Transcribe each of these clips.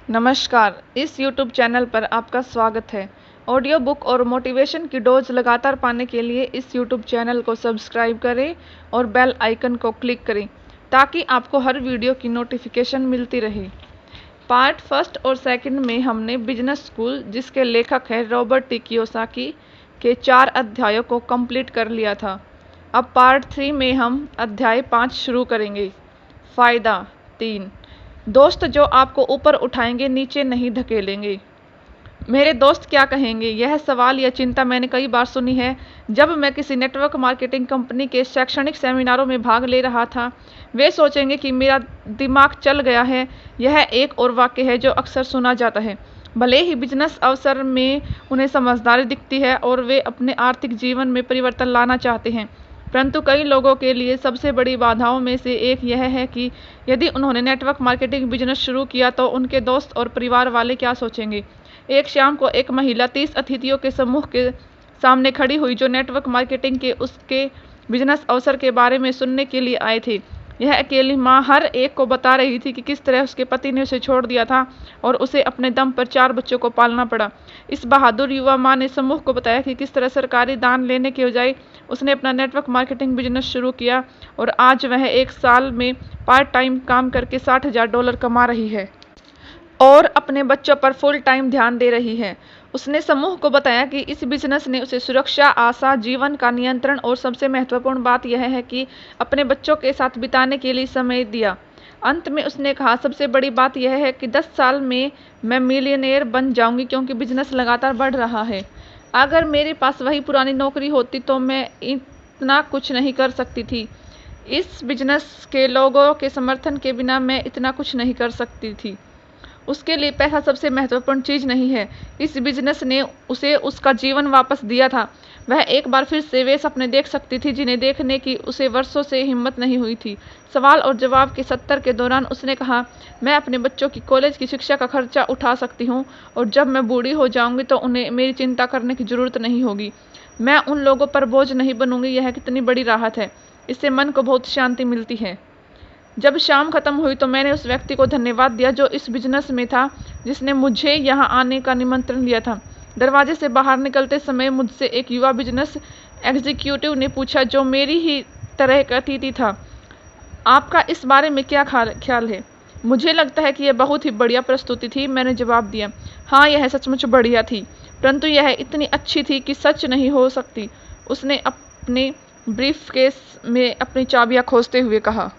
नमस्कार, इस YouTube channel पर आपका स्वागत है। ऑडियो बुक और मोटिवेशन की डोज लगातार पाने के लिए इस YouTube चैनल को सब्सक्राइब करें और बेल आइकन को क्लिक करें ताकि आपको हर वीडियो की नोटिफिकेशन मिलती रहे। पार्ट फर्स्ट और सेकंड में हमने बिजनेस स्कूल, जिसके लेखक हैं रॉबर्ट टी कियोसाकी, के 4 अध्यायों को कंप्लीट कर लिया था। अब पार्ट 3 में हम अध्याय 5 शुरू करेंगे। फायदा 3। दोस्त जो आपको ऊपर उठाएंगे, नीचे नहीं धकेलेंगे। मेरे दोस्त क्या कहेंगे, यह सवाल या चिंता मैंने कई बार सुनी है। जब मैं किसी नेटवर्क मार्केटिंग कंपनी के शैक्षणिक सेमिनारों में भाग ले रहा था, वे सोचेंगे कि मेरा दिमाग चल गया है। यह एक और वाक्य है जो अक्सर सुना जाता है। भले ही बिजनेस अवसर में उन्हें समझदारी दिखती है और वे अपने आर्थिक जीवन में परिवर्तन लाना चाहते हैं, परंतु कई लोगों के लिए सबसे बड़ी बाधाओं में से एक यह है कि यदि उन्होंने नेटवर्क मार्केटिंग बिजनेस शुरू किया तो उनके दोस्त और परिवार वाले क्या सोचेंगे। एक शाम को एक महिला 30 अतिथियों के समूह के सामने खड़ी हुई जो नेटवर्क मार्केटिंग के उसके बिजनेस अवसर के बारे में सुनने के लिए आए थे। यह अकेली माँ हर एक को बता रही थी कि किस तरह उसके पति ने उसे छोड़ दिया था और उसे अपने दम पर 4 बच्चों को पालना पड़ा। इस बहादुर युवा माँ ने समूह को बताया कि किस तरह सरकारी दान लेने के बजाय उसने अपना नेटवर्क मार्केटिंग बिजनेस शुरू किया और आज वह 1 साल में पार्ट टाइम काम करके $60,000 कमा रही है और अपने बच्चों पर फुल टाइम ध्यान दे रही है। उसने समूह को बताया कि इस बिजनेस ने उसे सुरक्षा, आशा, जीवन का नियंत्रण और सबसे महत्वपूर्ण बात यह है कि अपने बच्चों के साथ बिताने के लिए समय दिया। अंत में उसने कहा, सबसे बड़ी बात यह है कि 10 साल में मैं मिलियनेयर बन जाऊंगी क्योंकि बिजनेस लगातार बढ़ रहा है। अगर मेरे पास वही पुरानी नौकरी होती तो मैं इतना कुछ नहीं कर सकती थी। इस बिजनेस के लोगों के समर्थन के बिना मैं इतना कुछ नहीं कर सकती थी। उसके लिए पैसा सबसे महत्वपूर्ण चीज़ नहीं है। इस बिजनेस ने उसे उसका जीवन वापस दिया था। वह एक बार फिर से वे सपने देख सकती थी जिन्हें देखने की उसे वर्षों से हिम्मत नहीं हुई थी। सवाल और जवाब के सत्र के दौरान उसने कहा, मैं अपने बच्चों की कॉलेज की शिक्षा का खर्चा उठा सकती हूँ और जब मैं बूढ़ी हो जाऊंगी तो उन्हें मेरी चिंता करने की ज़रूरत नहीं होगी। मैं उन लोगों पर बोझ नहीं बनूंगी। यह कितनी बड़ी राहत है। इससे मन को बहुत शांति मिलती है। जब शाम खत्म हुई तो मैंने उस व्यक्ति को धन्यवाद दिया जो इस बिजनेस में था, जिसने मुझे यहाँ आने का निमंत्रण दिया था। दरवाजे से बाहर निकलते समय मुझसे एक युवा बिजनेस एग्जीक्यूटिव ने पूछा जो मेरी ही तरह का अतिथि था, आपका इस बारे में क्या ख्याल है। मुझे लगता है कि यह बहुत ही बढ़िया प्रस्तुति थी। मैंने जवाब दिया, हाँ, यह सचमुच बढ़िया थी, परंतु यह इतनी अच्छी थी कि सच नहीं हो सकती। उसने अपने ब्रीफकेस में अपनी चाबियां खोजते हुए कहा,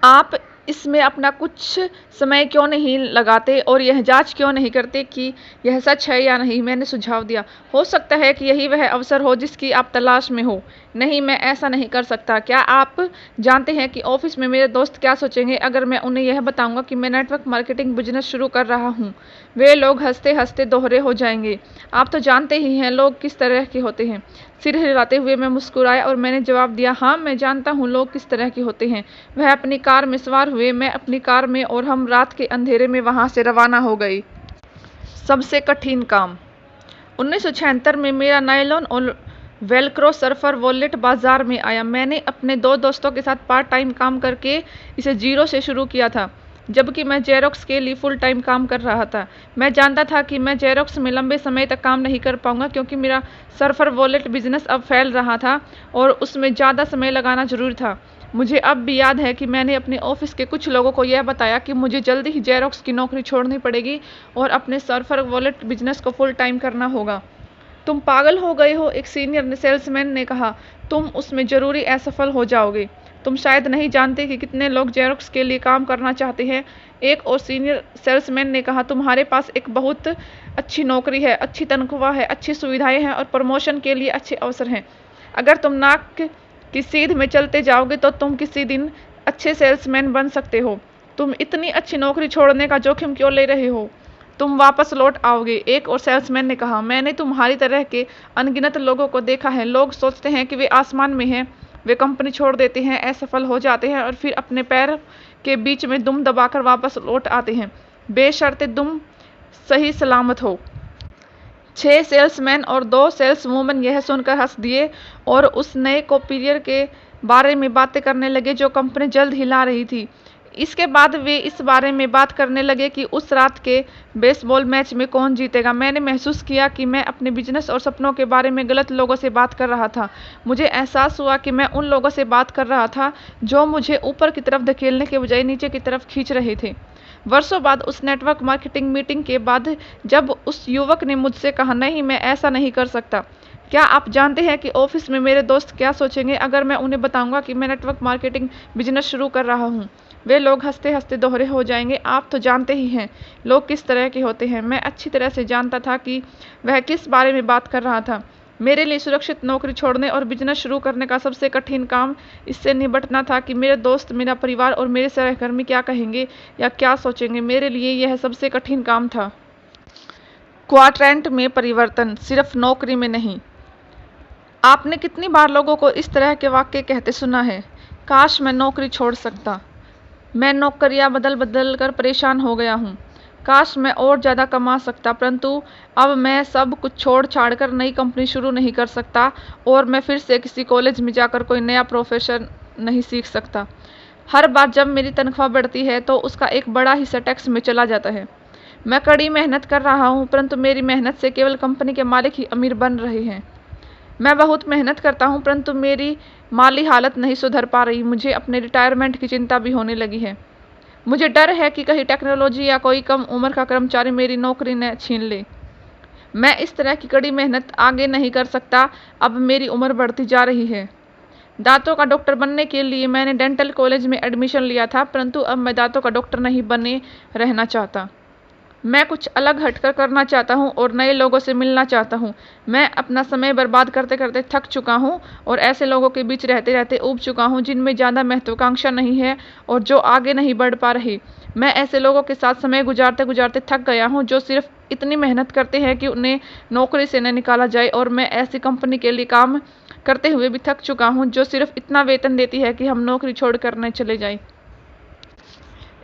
आप इसमें अपना कुछ समय क्यों नहीं लगाते और यह जांच क्यों नहीं करते कि यह सच है या नहीं। मैंने सुझाव दिया, हो सकता है कि यही वह अवसर हो जिसकी आप तलाश में हो। नहीं, मैं ऐसा नहीं कर सकता। क्या आप जानते हैं कि ऑफिस में मेरे दोस्त क्या सोचेंगे अगर मैं उन्हें यह बताऊंगा कि मैं नेटवर्क मार्केटिंग बिजनेस शुरू कर रहा हूँ। वे लोग हंसते हंसते दोहरे हो जाएंगे। आप तो जानते ही हैं लोग किस तरह के होते हैं। सिर हिलाते हुए मैं मुस्कुराया और मैंने जवाब दिया, हाँ, मैं जानता हूँ लोग किस तरह के होते हैं। वह अपनी कार में सवार हुए, मैं अपनी कार में, और हम रात के अंधेरे में वहाँ से रवाना हो गई। सबसे कठिन काम। 1976 में मेरा नायलॉन और वेलक्रो सर्फर वॉलेट बाजार में आया। मैंने अपने 2 दोस्तों के साथ पार्ट टाइम काम करके इसे जीरो से शुरू किया था, जबकि मैं जेरोक्स के लिए फुल टाइम काम कर रहा था। मैं जानता था कि मैं जेरोक्स में लंबे समय तक काम नहीं कर पाऊंगा क्योंकि मेरा सर्फर वॉलेट बिजनेस अब फैल रहा था और उसमें ज़्यादा समय लगाना जरूरी था। मुझे अब भी याद है कि मैंने अपने ऑफिस के कुछ लोगों को यह बताया कि मुझे जल्दी ही जेरोक्स की नौकरी छोड़नी पड़ेगी और अपने सर्फर वॉलेट बिजनेस को फुल टाइम करना होगा। तुम पागल हो गए हो, एक सीनियर सेल्समैन ने कहा। तुम उसमें जरूरी असफल हो जाओगे। तुम शायद नहीं जानते कि कितने लोग जेरोक्स के लिए काम करना चाहते हैं। एक और सीनियर सेल्समैन ने कहा, तुम्हारे पास एक बहुत अच्छी नौकरी है, अच्छी तनख्वाह है, अच्छी सुविधाएं हैं और प्रमोशन के लिए अच्छे अवसर हैं। अगर तुम नाक की सीध में चलते जाओगे तो तुम किसी दिन अच्छे सेल्समैन बन सकते हो। तुम इतनी अच्छी नौकरी छोड़ने का जोखिम क्यों ले रहे हो? तुम वापस लौट आओगे, एक और सेल्समैन ने कहा। मैंने तुम्हारी तरह के अनगिनत लोगों को देखा है। लोग सोचते हैं कि वे आसमान में हैं, वे कंपनी छोड़ देते हैं, असफल हो जाते हैं और फिर अपने पैर के बीच में दुम दबाकर वापस लौट आते हैं, बेशर्ते तुम सही सलामत हो। 6 सेल्समैन और 2 सेल्सवुमन यह सुनकर हंस दिए और उस नए कॉपीरियर के बारे में बातें करने लगे जो कंपनी जल्द ही ला रही थी। इसके बाद वे इस बारे में बात करने लगे कि उस रात के बेसबॉल मैच में कौन जीतेगा। मैंने महसूस किया कि मैं अपने बिजनेस और सपनों के बारे में गलत लोगों से बात कर रहा था। मुझे एहसास हुआ कि मैं उन लोगों से बात कर रहा था जो मुझे ऊपर की तरफ धकेलने के बजाय नीचे की तरफ खींच रहे थे। वर्षों बाद उस नेटवर्क मार्केटिंग मीटिंग के बाद जब उस युवक ने मुझसे कहा, नहीं, मैं ऐसा नहीं कर सकता। क्या आप जानते हैं कि ऑफिस में मेरे दोस्त क्या सोचेंगे अगर मैं उन्हें बताऊंगा कि मैं नेटवर्क मार्केटिंग बिजनेस शुरू कर रहा हूं? वे लोग हंसते हंसते दोहरे हो जाएंगे। आप तो जानते ही हैं लोग किस तरह के होते हैं। मैं अच्छी तरह से जानता था कि वह किस बारे में बात कर रहा था। मेरे लिए सुरक्षित नौकरी छोड़ने और बिजनेस शुरू करने का सबसे कठिन काम इससे निपटना था कि मेरे दोस्त, मेरा परिवार और मेरे सहकर्मी क्या कहेंगे या क्या सोचेंगे। मेरे लिए यह सबसे कठिन काम था। क्वाड्रेंट में परिवर्तन, सिर्फ नौकरी में नहीं। आपने कितनी बार लोगों को इस तरह के वाक्य कहते सुना है, काश मैं नौकरी छोड़ सकता, मैं नौकरियां बदल बदल कर परेशान हो गया हूँ, काश मैं और ज़्यादा कमा सकता, परंतु अब मैं सब कुछ छोड़ छाड़ कर नई कंपनी शुरू नहीं कर सकता और मैं फिर से किसी कॉलेज में जाकर कोई नया प्रोफेशन नहीं सीख सकता। हर बार जब मेरी तनख्वाह बढ़ती है तो उसका एक बड़ा हिस्सा टैक्स में चला जाता है। मैं कड़ी मेहनत कर रहा हूँ, परंतु मेरी मेहनत से केवल कंपनी के मालिक ही अमीर बन रहे हैं। मैं बहुत मेहनत करता हूँ, परंतु मेरी माली हालत नहीं सुधर पा रही। मुझे अपने रिटायरमेंट की चिंता भी होने लगी है। मुझे डर है कि कहीं टेक्नोलॉजी या कोई कम उम्र का कर्मचारी मेरी नौकरी न छीन ले। मैं इस तरह की कड़ी मेहनत आगे नहीं कर सकता। अब मेरी उम्र बढ़ती जा रही है। दांतों का डॉक्टर बनने के लिए मैंने डेंटल कॉलेज में एडमिशन लिया था, परंतु अब मैं दांतों का डॉक्टर नहीं बने रहना चाहता। मैं कुछ अलग हटकर करना चाहता हूँ और नए लोगों से मिलना चाहता हूँ। मैं अपना समय बर्बाद करते करते थक चुका हूँ और ऐसे लोगों के बीच रहते रहते ऊब चुका हूँ जिनमें ज़्यादा महत्वाकांक्षा नहीं है और जो आगे नहीं बढ़ पा रहे। मैं ऐसे लोगों के साथ समय गुजारते गुजारते थक गया हूँ जो सिर्फ इतनी मेहनत करते हैं कि उन्हें नौकरी से न निकाला जाए, और मैं ऐसी कंपनी के लिए काम करते हुए भी थक चुका हूँ जो सिर्फ इतना वेतन देती है कि हम नौकरी छोड़कर न चले जाएं।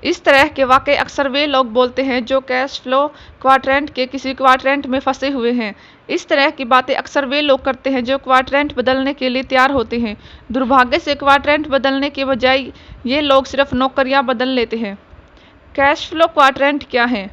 इस तरह के वाक़े अक्सर वे लोग बोलते हैं जो कैश फ्लो क्वाड्रेंट के किसी क्वाड्रेंट में फंसे हुए हैं। इस तरह की बातें अक्सर वे लोग करते हैं जो क्वाड्रेंट बदलने के लिए तैयार होते हैं। दुर्भाग्य से क्वाड्रेंट बदलने के बजाय ये लोग सिर्फ नौकरियां बदल लेते हैं। कैश फ्लो क्वाड्रेंट क्या है?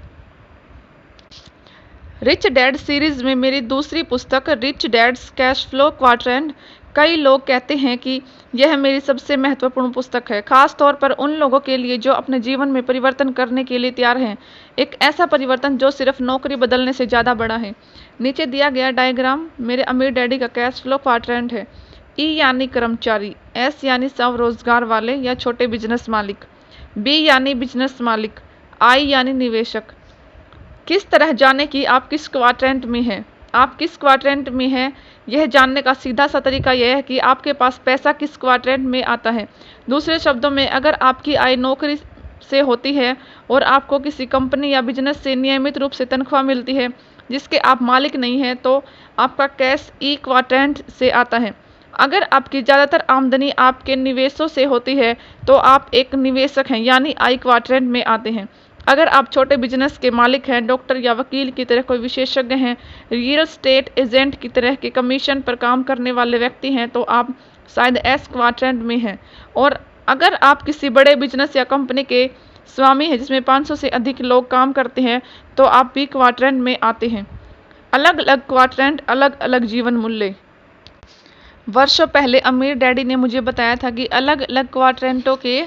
रिच डैड सीरीज में मेरी दूसरी पुस्तक rich dad's cash flow quadrant, कई लोग कहते हैं कि यह मेरी सबसे महत्वपूर्ण पुस्तक है, खास तौर पर उन लोगों के लिए जो अपने जीवन में परिवर्तन करने के लिए तैयार हैं। एक ऐसा परिवर्तन जो सिर्फ नौकरी बदलने से ज़्यादा बड़ा है। नीचे दिया गया डायग्राम मेरे अमीर डैडी का कैश फ्लो क्वाड्रेंट है। ई यानी कर्मचारी, एस यानी स्वरोजगार वाले या छोटे बिजनेस मालिक, बी यानी बिजनेस मालिक, आई यानी निवेशक। किस तरह जाने कि आप किस क्वाड्रेंट में हैं? आप किस क्वाड्रेंट में हैं, यह जानने का सीधा सा तरीका यह है कि आपके पास पैसा किस क्वाड्रेंट में आता है। दूसरे शब्दों में, अगर आपकी आय नौकरी से होती है और आपको किसी कंपनी या बिजनेस से नियमित रूप से तनख्वाह मिलती है जिसके आप मालिक नहीं हैं, तो आपका कैश ई क्वाड्रेंट से आता है। अगर आपकी ज़्यादातर आमदनी आपके निवेशों से होती है तो आप एक निवेशक हैं, यानी आई क्वाड्रेंट में आते हैं। अगर आप छोटे बिजनेस के मालिक हैं, डॉक्टर या वकील की तरह कोई विशेषज्ञ हैं, रियल एस्टेट एजेंट की तरह के कमीशन पर काम करने वाले व्यक्ति हैं, तो आप शायद एस क्वाड्रेंट में हैं। और अगर आप किसी बड़े बिजनेस या कंपनी के स्वामी हैं जिसमें 500 से अधिक लोग काम करते हैं, तो आप बी क्वाड्रेंट में आते हैं। अलग अलग क्वाड्रेंट, अलग अलग जीवन मूल्य। वर्षों पहले अमीर डैडी ने मुझे बताया था कि अलग अलग क्वाड्रेंटों के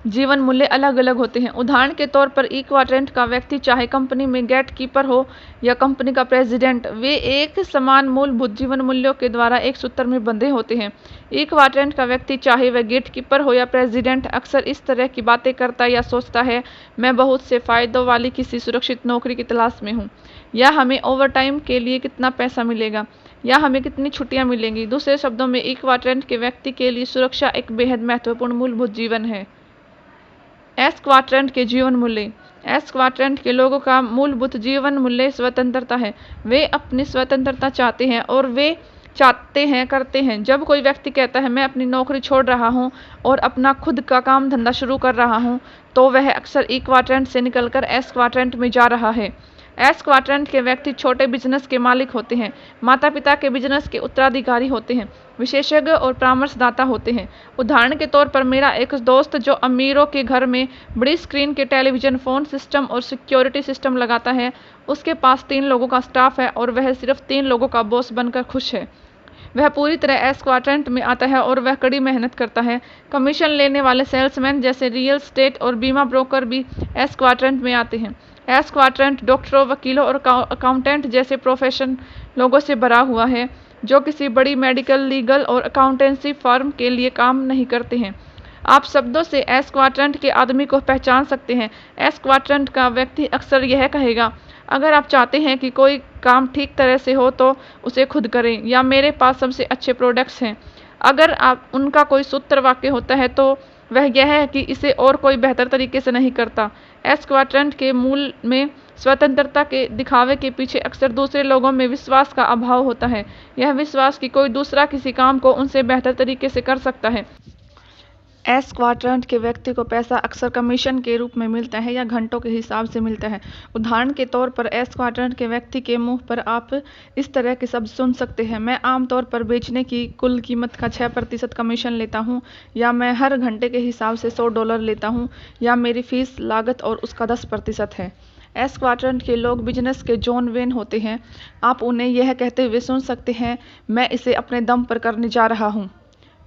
जीवन मूल्य अलग अलग होते हैं। उदाहरण के तौर पर ई क्वाड्रेंट का व्यक्ति चाहे कंपनी में गेट कीपर हो या कंपनी का प्रेसिडेंट, वे एक समान मूलभूत जीवन मूल्यों के द्वारा एक सूत्र में बंधे होते हैं। ई क्वाड्रेंट का व्यक्ति चाहे वह गेट कीपर हो या प्रेसिडेंट अक्सर इस तरह की बातें करता या सोचता है, मैं बहुत से फायदों वाली किसी सुरक्षित नौकरी की तलाश में हूँ, या हमें ओवर टाइम के लिए कितना पैसा मिलेगा, या हमें कितनी छुट्टियाँ मिलेंगी। दूसरे शब्दों में, ई क्वाड्रेंट के व्यक्ति के लिए सुरक्षा एक बेहद महत्वपूर्ण मूलभूत जीवन है। एस क्वाड्रेंट के जीवन मूल्य। एस क्वाड्रेंट के लोगों का मूलभूत जीवन मूल्य स्वतंत्रता है। वे अपनी स्वतंत्रता चाहते हैं और वे चाहते हैं करते हैं। जब कोई व्यक्ति कहता है मैं अपनी नौकरी छोड़ रहा हूं और अपना खुद का काम धंधा शुरू कर रहा हूं, तो वह अक्सर ई क्वाड्रेंट से निकलकर एस क्वाड्रेंट में जा रहा है। एस क्वाड्रेंट के व्यक्ति छोटे बिजनेस के मालिक होते हैं, माता पिता के बिजनेस के उत्तराधिकारी होते हैं, विशेषज्ञ और परामर्शदाता होते हैं। उदाहरण के तौर पर मेरा एक दोस्त जो अमीरों के घर में बड़ी स्क्रीन के टेलीविजन, फोन सिस्टम और सिक्योरिटी सिस्टम लगाता है, उसके पास 3 लोगों का स्टाफ है और वह सिर्फ 3 लोगों का बॉस बनकर खुश है। वह पूरी तरह एस क्वाड्रेंट में आता है और वह कड़ी मेहनत करता है। कमीशन लेने वाले सेल्समैन जैसे रियल एस्टेट और बीमा ब्रोकर भी एस क्वाड्रेंट में आते हैं। एस क्वाड्रेंट डॉक्टरों, वकीलों और अकाउंटेंट जैसे प्रोफेशन लोगों से भरा हुआ है जो किसी बड़ी मेडिकल, लीगल और अकाउंटेंसी फर्म के लिए काम नहीं करते हैं। आप शब्दों से एस क्वाड्रेंट के आदमी को पहचान सकते हैं। एस क्वाड्रेंट का व्यक्ति अक्सर यह कहेगा, अगर आप चाहते हैं कि कोई काम ठीक तरह से हो तो उसे खुद करें, या मेरे पास सबसे अच्छे प्रोडक्ट्स हैं। अगर आप उनका कोई सूत्र वाक्य होता है तो वह यह है कि इसे और कोई बेहतर तरीके से नहीं करता। एस क्वाड्रेंट के मूल में स्वतंत्रता के दिखावे के पीछे अक्सर दूसरे लोगों में विश्वास का अभाव होता है। यह विश्वास कि कोई दूसरा किसी काम को उनसे बेहतर तरीके से कर सकता है। एस क्वाड्रेंट के व्यक्ति को पैसा अक्सर कमीशन के रूप में मिलता है या घंटों के हिसाब से मिलता है। उदाहरण के तौर पर एस क्वाड्रेंट के व्यक्ति के मुंह पर आप इस तरह के शब्द सुन सकते हैं, मैं आमतौर पर बेचने की कुल कीमत का 6% कमीशन लेता हूं, या मैं हर घंटे के हिसाब से $100 लेता हूं, या मेरी फीस लागत और उसका 10% है। एस क्वाड्रेंट के लोग बिजनेस के जॉन वेन होते हैं। आप उन्हें यह कहते हुए सुन सकते हैं, मैं इसे अपने दम पर करने जा रहा हूँ।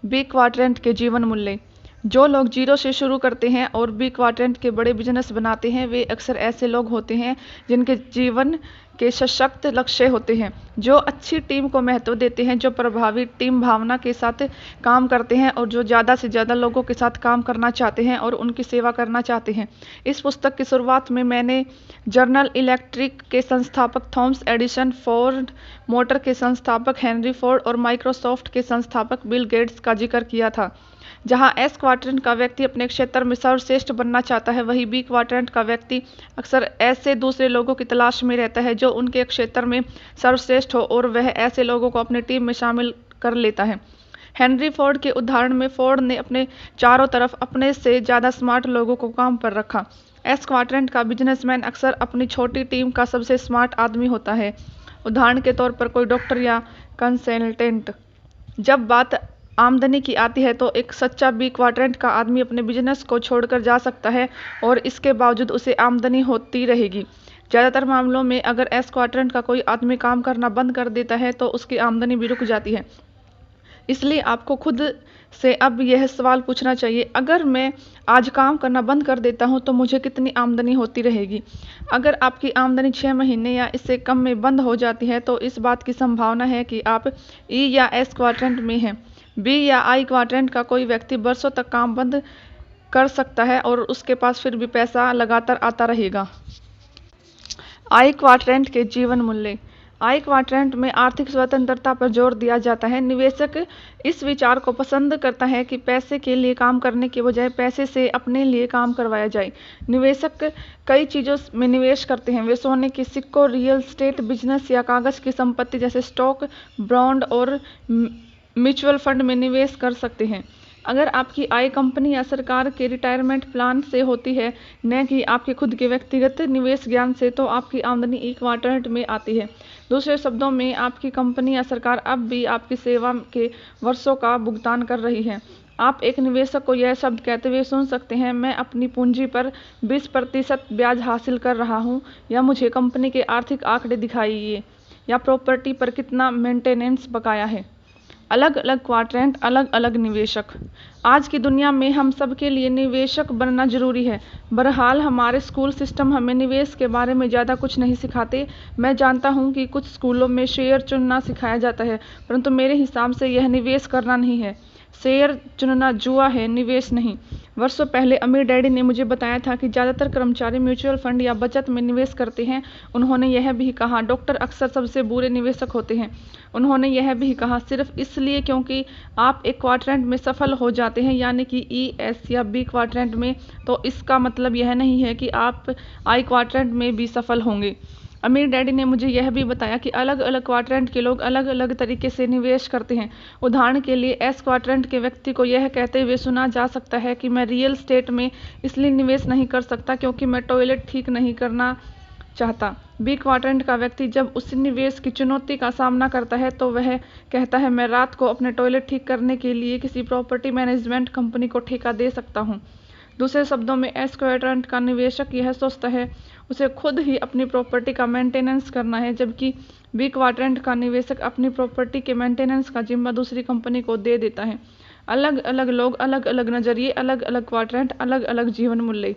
बी क्वाड्रेंट के जीवन मूल्य। जो लोग जीरो से शुरू करते हैं और बी क्वाड्रेंट के बड़े बिजनेस बनाते हैं, वे अक्सर ऐसे लोग होते हैं जिनके जीवन के सशक्त लक्ष्य होते हैं, जो अच्छी टीम को महत्व देते हैं, जो प्रभावी टीम भावना के साथ काम करते हैं और जो ज़्यादा से ज़्यादा लोगों के साथ काम करना चाहते हैं और उनकी सेवा करना चाहते हैं। इस पुस्तक की शुरुआत में मैंने जनरल इलेक्ट्रिक के संस्थापक थॉमस एडिसन, फोर्ड मोटर के संस्थापक हेनरी फोर्ड और माइक्रोसॉफ्ट के संस्थापक बिल गेट्स का जिक्र किया था। जहां एस क्वाड्रेंट का व्यक्ति अपने क्षेत्र में सर्वश्रेष्ठ बनना चाहता है, वहीं बी क्वाड्रेंट का व्यक्ति अक्सर ऐसे दूसरे लोगों की तलाश में रहता है जो उनके क्षेत्र में सर्वश्रेष्ठ हो और वह ऐसे लोगों को अपनी टीम में शामिल कर लेता है। हेनरी फोर्ड के उदाहरण में फोर्ड ने अपने चारों तरफ अपने से ज़्यादा स्मार्ट लोगों को काम पर रखा। एस क्वाड्रेंट का बिजनेसमैन अक्सर अपनी छोटी टीम का सबसे स्मार्ट आदमी होता है। उदाहरण के तौर पर कोई डॉक्टर या कंसल्टेंट। जब बात आमदनी की आती है तो एक सच्चा बी क्वाड्रेंट का आदमी अपने बिजनेस को छोड़कर जा सकता है और इसके बावजूद उसे आमदनी होती रहेगी। ज़्यादातर मामलों में अगर एस क्वाड्रेंट का कोई आदमी काम करना बंद कर देता है तो उसकी आमदनी भी रुक जाती है। इसलिए आपको खुद से अब यह सवाल पूछना चाहिए, अगर मैं आज काम करना बंद कर देता हूं तो मुझे कितनी आमदनी होती रहेगी। अगर आपकी आमदनी 6 महीने या इससे कम में बंद हो जाती है तो इस बात की संभावना है कि आप ई या एस क्वाड्रेंट में हैं। बी या आई क्वाड्रेंट का कोई व्यक्ति बरसों तक काम बंद कर सकता है और उसके पास फिर भी पैसा लगातार आता रहेगा। आई क्वाड्रेंट के जीवन मूल्य। आई क्वाड्रेंट में आर्थिक स्वतंत्रता पर जोर दिया जाता है। निवेशक इस विचार को पसंद करता है कि पैसे के लिए काम करने के बजाय पैसे से अपने लिए काम करवाया जाए। निवेशक कई चीज़ों में निवेश करते हैं। वे सोने के सिक्कों, रियल एस्टेट, बिजनेस या कागज़ की संपत्ति जैसे स्टॉक, बॉन्ड और म्यूचुअल फंड में निवेश कर सकते हैं। अगर आपकी आय कंपनी या सरकार के रिटायरमेंट प्लान से होती है, न कि आपके खुद के व्यक्तिगत निवेश ज्ञान से, तो आपकी आमदनी ई क्वाड्रेंट में आती है। दूसरे शब्दों में, आपकी कंपनी या सरकार अब भी आपकी सेवा के वर्षों का भुगतान कर रही है। आप एक निवेशक को यह शब्द कहते हुए सुन सकते हैं, मैं अपनी पूंजी पर 20% ब्याज हासिल कर रहा हूँ, या मुझे कंपनी के आर्थिक आंकड़े दिखाइए, या प्रॉपर्टी पर कितना मेंटेनेंस बकाया है। अलग अलग क्वाड्रेंट, अलग अलग निवेशक। आज की दुनिया में हम सब के लिए निवेशक बनना जरूरी है। बहरहाल हमारे स्कूल सिस्टम हमें निवेश के बारे में ज़्यादा कुछ नहीं सिखाते। मैं जानता हूँ कि कुछ स्कूलों में शेयर चुनना सिखाया जाता है, परंतु मेरे हिसाब से यह निवेश करना नहीं है। शेयर चुनना जुआ है, निवेश नहीं। वर्षों पहले अमीर डैडी ने मुझे बताया था कि ज़्यादातर कर्मचारी म्यूचुअल फंड या बचत में निवेश करते हैं। उन्होंने यह भी कहा, डॉक्टर अक्सर सबसे बुरे निवेशक होते हैं। उन्होंने यह भी कहा, सिर्फ इसलिए क्योंकि आप एक क्वाड्रेंट में सफल हो जाते हैं, यानी कि ई, एस या बी क्वाड्रेंट में, तो इसका मतलब यह नहीं है कि आप आई क्वाड्रेंट में भी सफल होंगे। अमीर डैडी ने मुझे यह भी बताया कि अलग अलग क्वाड्रेंट के लोग अलग अलग तरीके से निवेश करते हैं। उदाहरण के लिए, एस क्वाड्रेंट के व्यक्ति को यह कहते हुए सुना जा सकता है कि मैं रियल एस्टेट में इसलिए निवेश नहीं कर सकता क्योंकि मैं टॉयलेट ठीक नहीं करना चाहता। बी क्वाड्रेंट का व्यक्ति जब उस निवेश की चुनौती का सामना करता है तो वह कहता है, मैं रात को अपने टॉयलेट ठीक करने के लिए किसी प्रॉपर्टी मैनेजमेंट कंपनी को ठेका दे सकता हूँ। दूसरे शब्दों में एस क्वाड्रेंट का निवेशक यह सोचता है उसे खुद ही अपनी प्रॉपर्टी का मेंटेनेंस करना है, जबकि बी क्वाड्रेंट का निवेशक अपनी प्रॉपर्टी के मेंटेनेंस का जिम्मा दूसरी कंपनी को दे देता है। अलग अलग लोग, अलग अलग नजरिए, अलग अलग क्वाड्रेंट, अलग अलग जीवन मूल्य।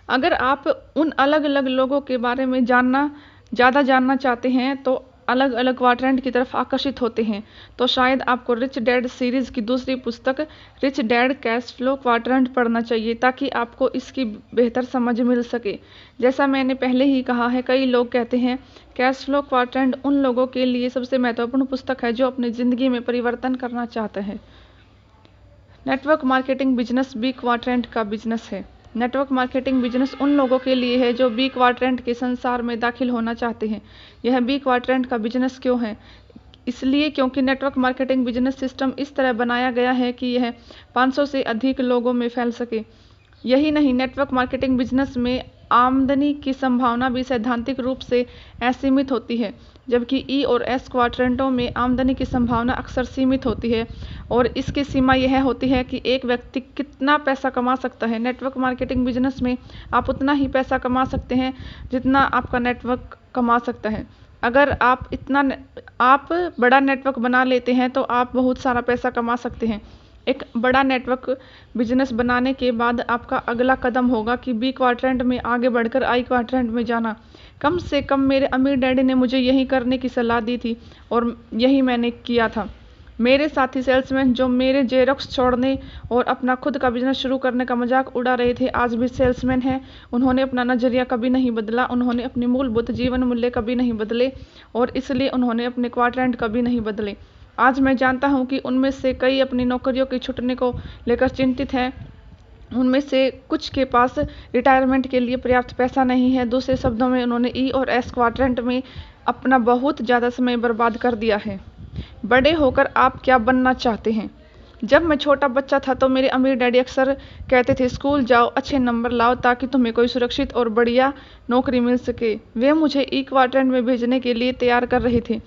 अगर आप उन अलग अलग लोगों के बारे में ज़्यादा जानना चाहते हैं तो अलग अलग क्वाड्रेंट की तरफ आकर्षित होते हैं, तो शायद आपको रिच डैड सीरीज की दूसरी पुस्तक rich dad cash flow quadrant पढ़ना चाहिए, ताकि आपको इसकी बेहतर समझ मिल सके। जैसा मैंने पहले ही कहा है, कई लोग कहते हैं कैश फ्लो क्वाड्रेंट उन लोगों के लिए सबसे महत्वपूर्ण पुस्तक है जो अपनी ज़िंदगी में परिवर्तन करना चाहते हैं। Network marketing business B quadrant का बिजनेस है। नेटवर्क मार्केटिंग बिजनेस उन लोगों के लिए है जो बी क्वाड्रेंट के संसार में दाखिल होना चाहते हैं। यह बी क्वाड्रेंट का बिजनेस क्यों है? इसलिए क्योंकि नेटवर्क मार्केटिंग बिजनेस सिस्टम इस तरह बनाया गया है कि यह 500 से अधिक लोगों में फैल सके। यही नहीं, नेटवर्क मार्केटिंग बिजनेस में आमदनी की संभावना भी सैद्धांतिक रूप से असीमित होती है, जबकि ई और एस क्वाड्रेंटों में आमदनी की संभावना अक्सर सीमित होती है, और इसकी सीमा यह होती है कि एक व्यक्ति कितना पैसा कमा सकता है। नेटवर्क मार्केटिंग बिजनेस में आप उतना ही पैसा कमा सकते हैं जितना आपका नेटवर्क कमा सकता है। अगर आप बड़ा नेटवर्क बना लेते हैं तो आप बहुत सारा पैसा कमा सकते हैं। एक बड़ा नेटवर्क बिजनेस बनाने के बाद आपका अगला कदम होगा कि बी क्वाड्रेंट में आगे बढ़कर आई क्वाड्रेंट में जाना। कम से कम मेरे अमीर डैडी ने मुझे यही करने की सलाह दी थी और यही मैंने किया था। मेरे साथी सेल्समैन जो मेरे जेरोक्स छोड़ने और अपना खुद का बिजनेस शुरू करने का मजाक उड़ा रहे थे, आज भी सेल्समैन हैं। उन्होंने अपना नजरिया कभी नहीं बदला, उन्होंने अपने मूलभूत जीवन मूल्य कभी नहीं बदले, और इसलिए उन्होंने अपने क्वाड्रेंट कभी नहीं बदले। आज मैं जानता हूं कि उनमें से कई अपनी नौकरियों के छूटने को लेकर चिंतित हैं। उनमें से कुछ के पास रिटायरमेंट के लिए पर्याप्त पैसा नहीं है। दूसरे शब्दों में, उन्होंने ई और एस क्वाड्रेंट में अपना बहुत ज़्यादा समय बर्बाद कर दिया है। बड़े होकर आप क्या बनना चाहते हैं? जब मैं छोटा बच्चा था तो मेरे अमीर डैडी अक्सर कहते थे, स्कूल जाओ, अच्छे नंबर लाओ ताकि तुम्हें कोई सुरक्षित और बढ़िया नौकरी मिल सके। वे मुझे ई क्वाड्रेंट में भेजने के लिए तैयार कर रहे थे।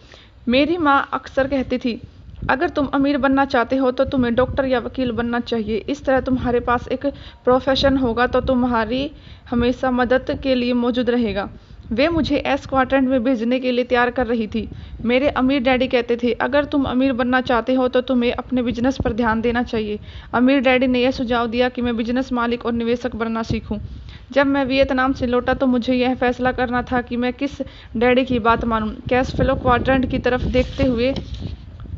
मेरी माँ अक्सर कहती थी, अगर तुम अमीर बनना चाहते हो तो तुम्हें डॉक्टर या वकील बनना चाहिए। इस तरह तुम्हारे पास एक प्रोफेशन होगा तो तुम्हारी हमेशा मदद के लिए मौजूद रहेगा। वे मुझे एस क्वाड्रेंट में भेजने के लिए तैयार कर रही थी। मेरे अमीर डैडी कहते थे, अगर तुम अमीर बनना चाहते हो तो तुम्हें अपने बिजनेस पर ध्यान देना चाहिए। अमीर डैडी ने यह सुझाव दिया कि मैं बिजनेस मालिक और निवेशक बनना सीखूं। जब मैं वियतनाम से लौटा तो मुझे यह फैसला करना था कि मैं किस डैडी की बात मानूं। कैश फ्लो क्वाड्रेंट की तरफ देखते हुए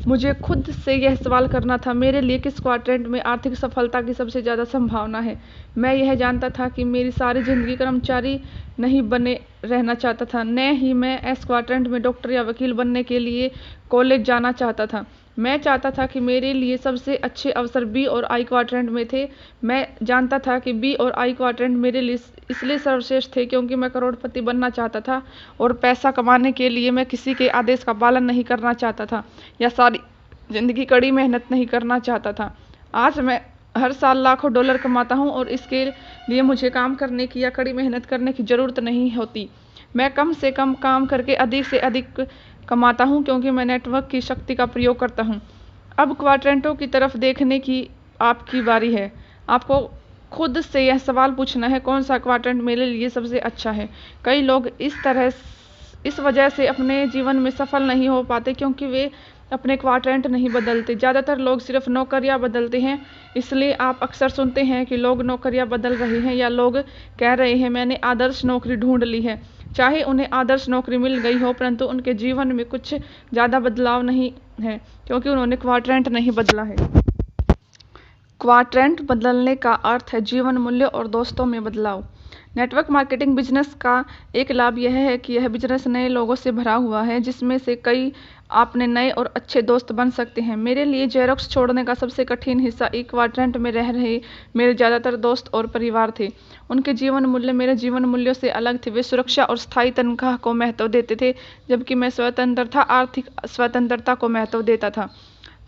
मुझे खुद से यह सवाल करना था, मेरे लिए किस क्वाड्रेंट में आर्थिक सफलता की सबसे ज़्यादा संभावना है। मैं यह जानता था कि मेरी सारी ज़िंदगी कर्मचारी नहीं बने रहना चाहता था, न ही मैं एस क्वाड्रेंट में डॉक्टर या वकील बनने के लिए कॉलेज जाना चाहता था। मैं चाहता था कि मेरे लिए सबसे अच्छे अवसर बी और आई क्वाड्रेंट में थे। मैं जानता था कि बी और आई क्वाड्रेंट मेरे लिए इसलिए सर्वश्रेष्ठ थे क्योंकि मैं करोड़पति बनना चाहता था, और पैसा कमाने के लिए मैं किसी के आदेश का पालन नहीं करना चाहता था या सारी जिंदगी कड़ी मेहनत नहीं करना चाहता था। आज मैं हर साल लाखों डॉलर कमाता हूँ और इसके लिए मुझे काम करने की या कड़ी मेहनत करने की ज़रूरत नहीं होती। मैं कम से कम काम करके अधिक से अधिक कमाता हूँ क्योंकि मैं नेटवर्क की शक्ति का प्रयोग करता हूँ। अब क्वाड्रेंटों की तरफ देखने की आपकी बारी है। आपको खुद से यह सवाल पूछना है, कौन सा क्वाड्रेंट मेरे लिए सबसे अच्छा है। कई लोग इस वजह से अपने जीवन में सफल नहीं हो पाते क्योंकि वे अपने क्वाड्रेंट नहीं बदलते। ज़्यादातर लोग सिर्फ नौकरियां बदलते हैं। इसलिए आप अक्सर सुनते हैं कि लोग नौकरियां बदल रहे हैं, या लोग कह रहे हैं, मैंने आदर्श नौकरी ढूंढ ली है। चाहे उन्हें आदर्श नौकरी मिल गई हो, परंतु उनके जीवन में कुछ ज़्यादा बदलाव नहीं है क्योंकि उन्होंने क्वाड्रेंट नहीं बदला है। क्वाड्रेंट बदलने का अर्थ है जीवन मूल्य और दोस्तों में बदलाव। नेटवर्क मार्केटिंग बिजनेस का एक लाभ यह है कि यह बिजनेस नए लोगों से भरा हुआ है, जिसमें से कई आपने नए और अच्छे दोस्त बन सकते हैं। मेरे लिए जेरोक्स छोड़ने का सबसे कठिन हिस्सा ई क्वाड्रेंट में रह रहे मेरे ज़्यादातर दोस्त और परिवार थे। उनके जीवन मूल्य मेरे जीवन मूल्यों से अलग थे। वे सुरक्षा और स्थायी तनख्वाह को महत्व देते थे, जबकि मैं आर्थिक स्वतंत्रता को महत्व देता था।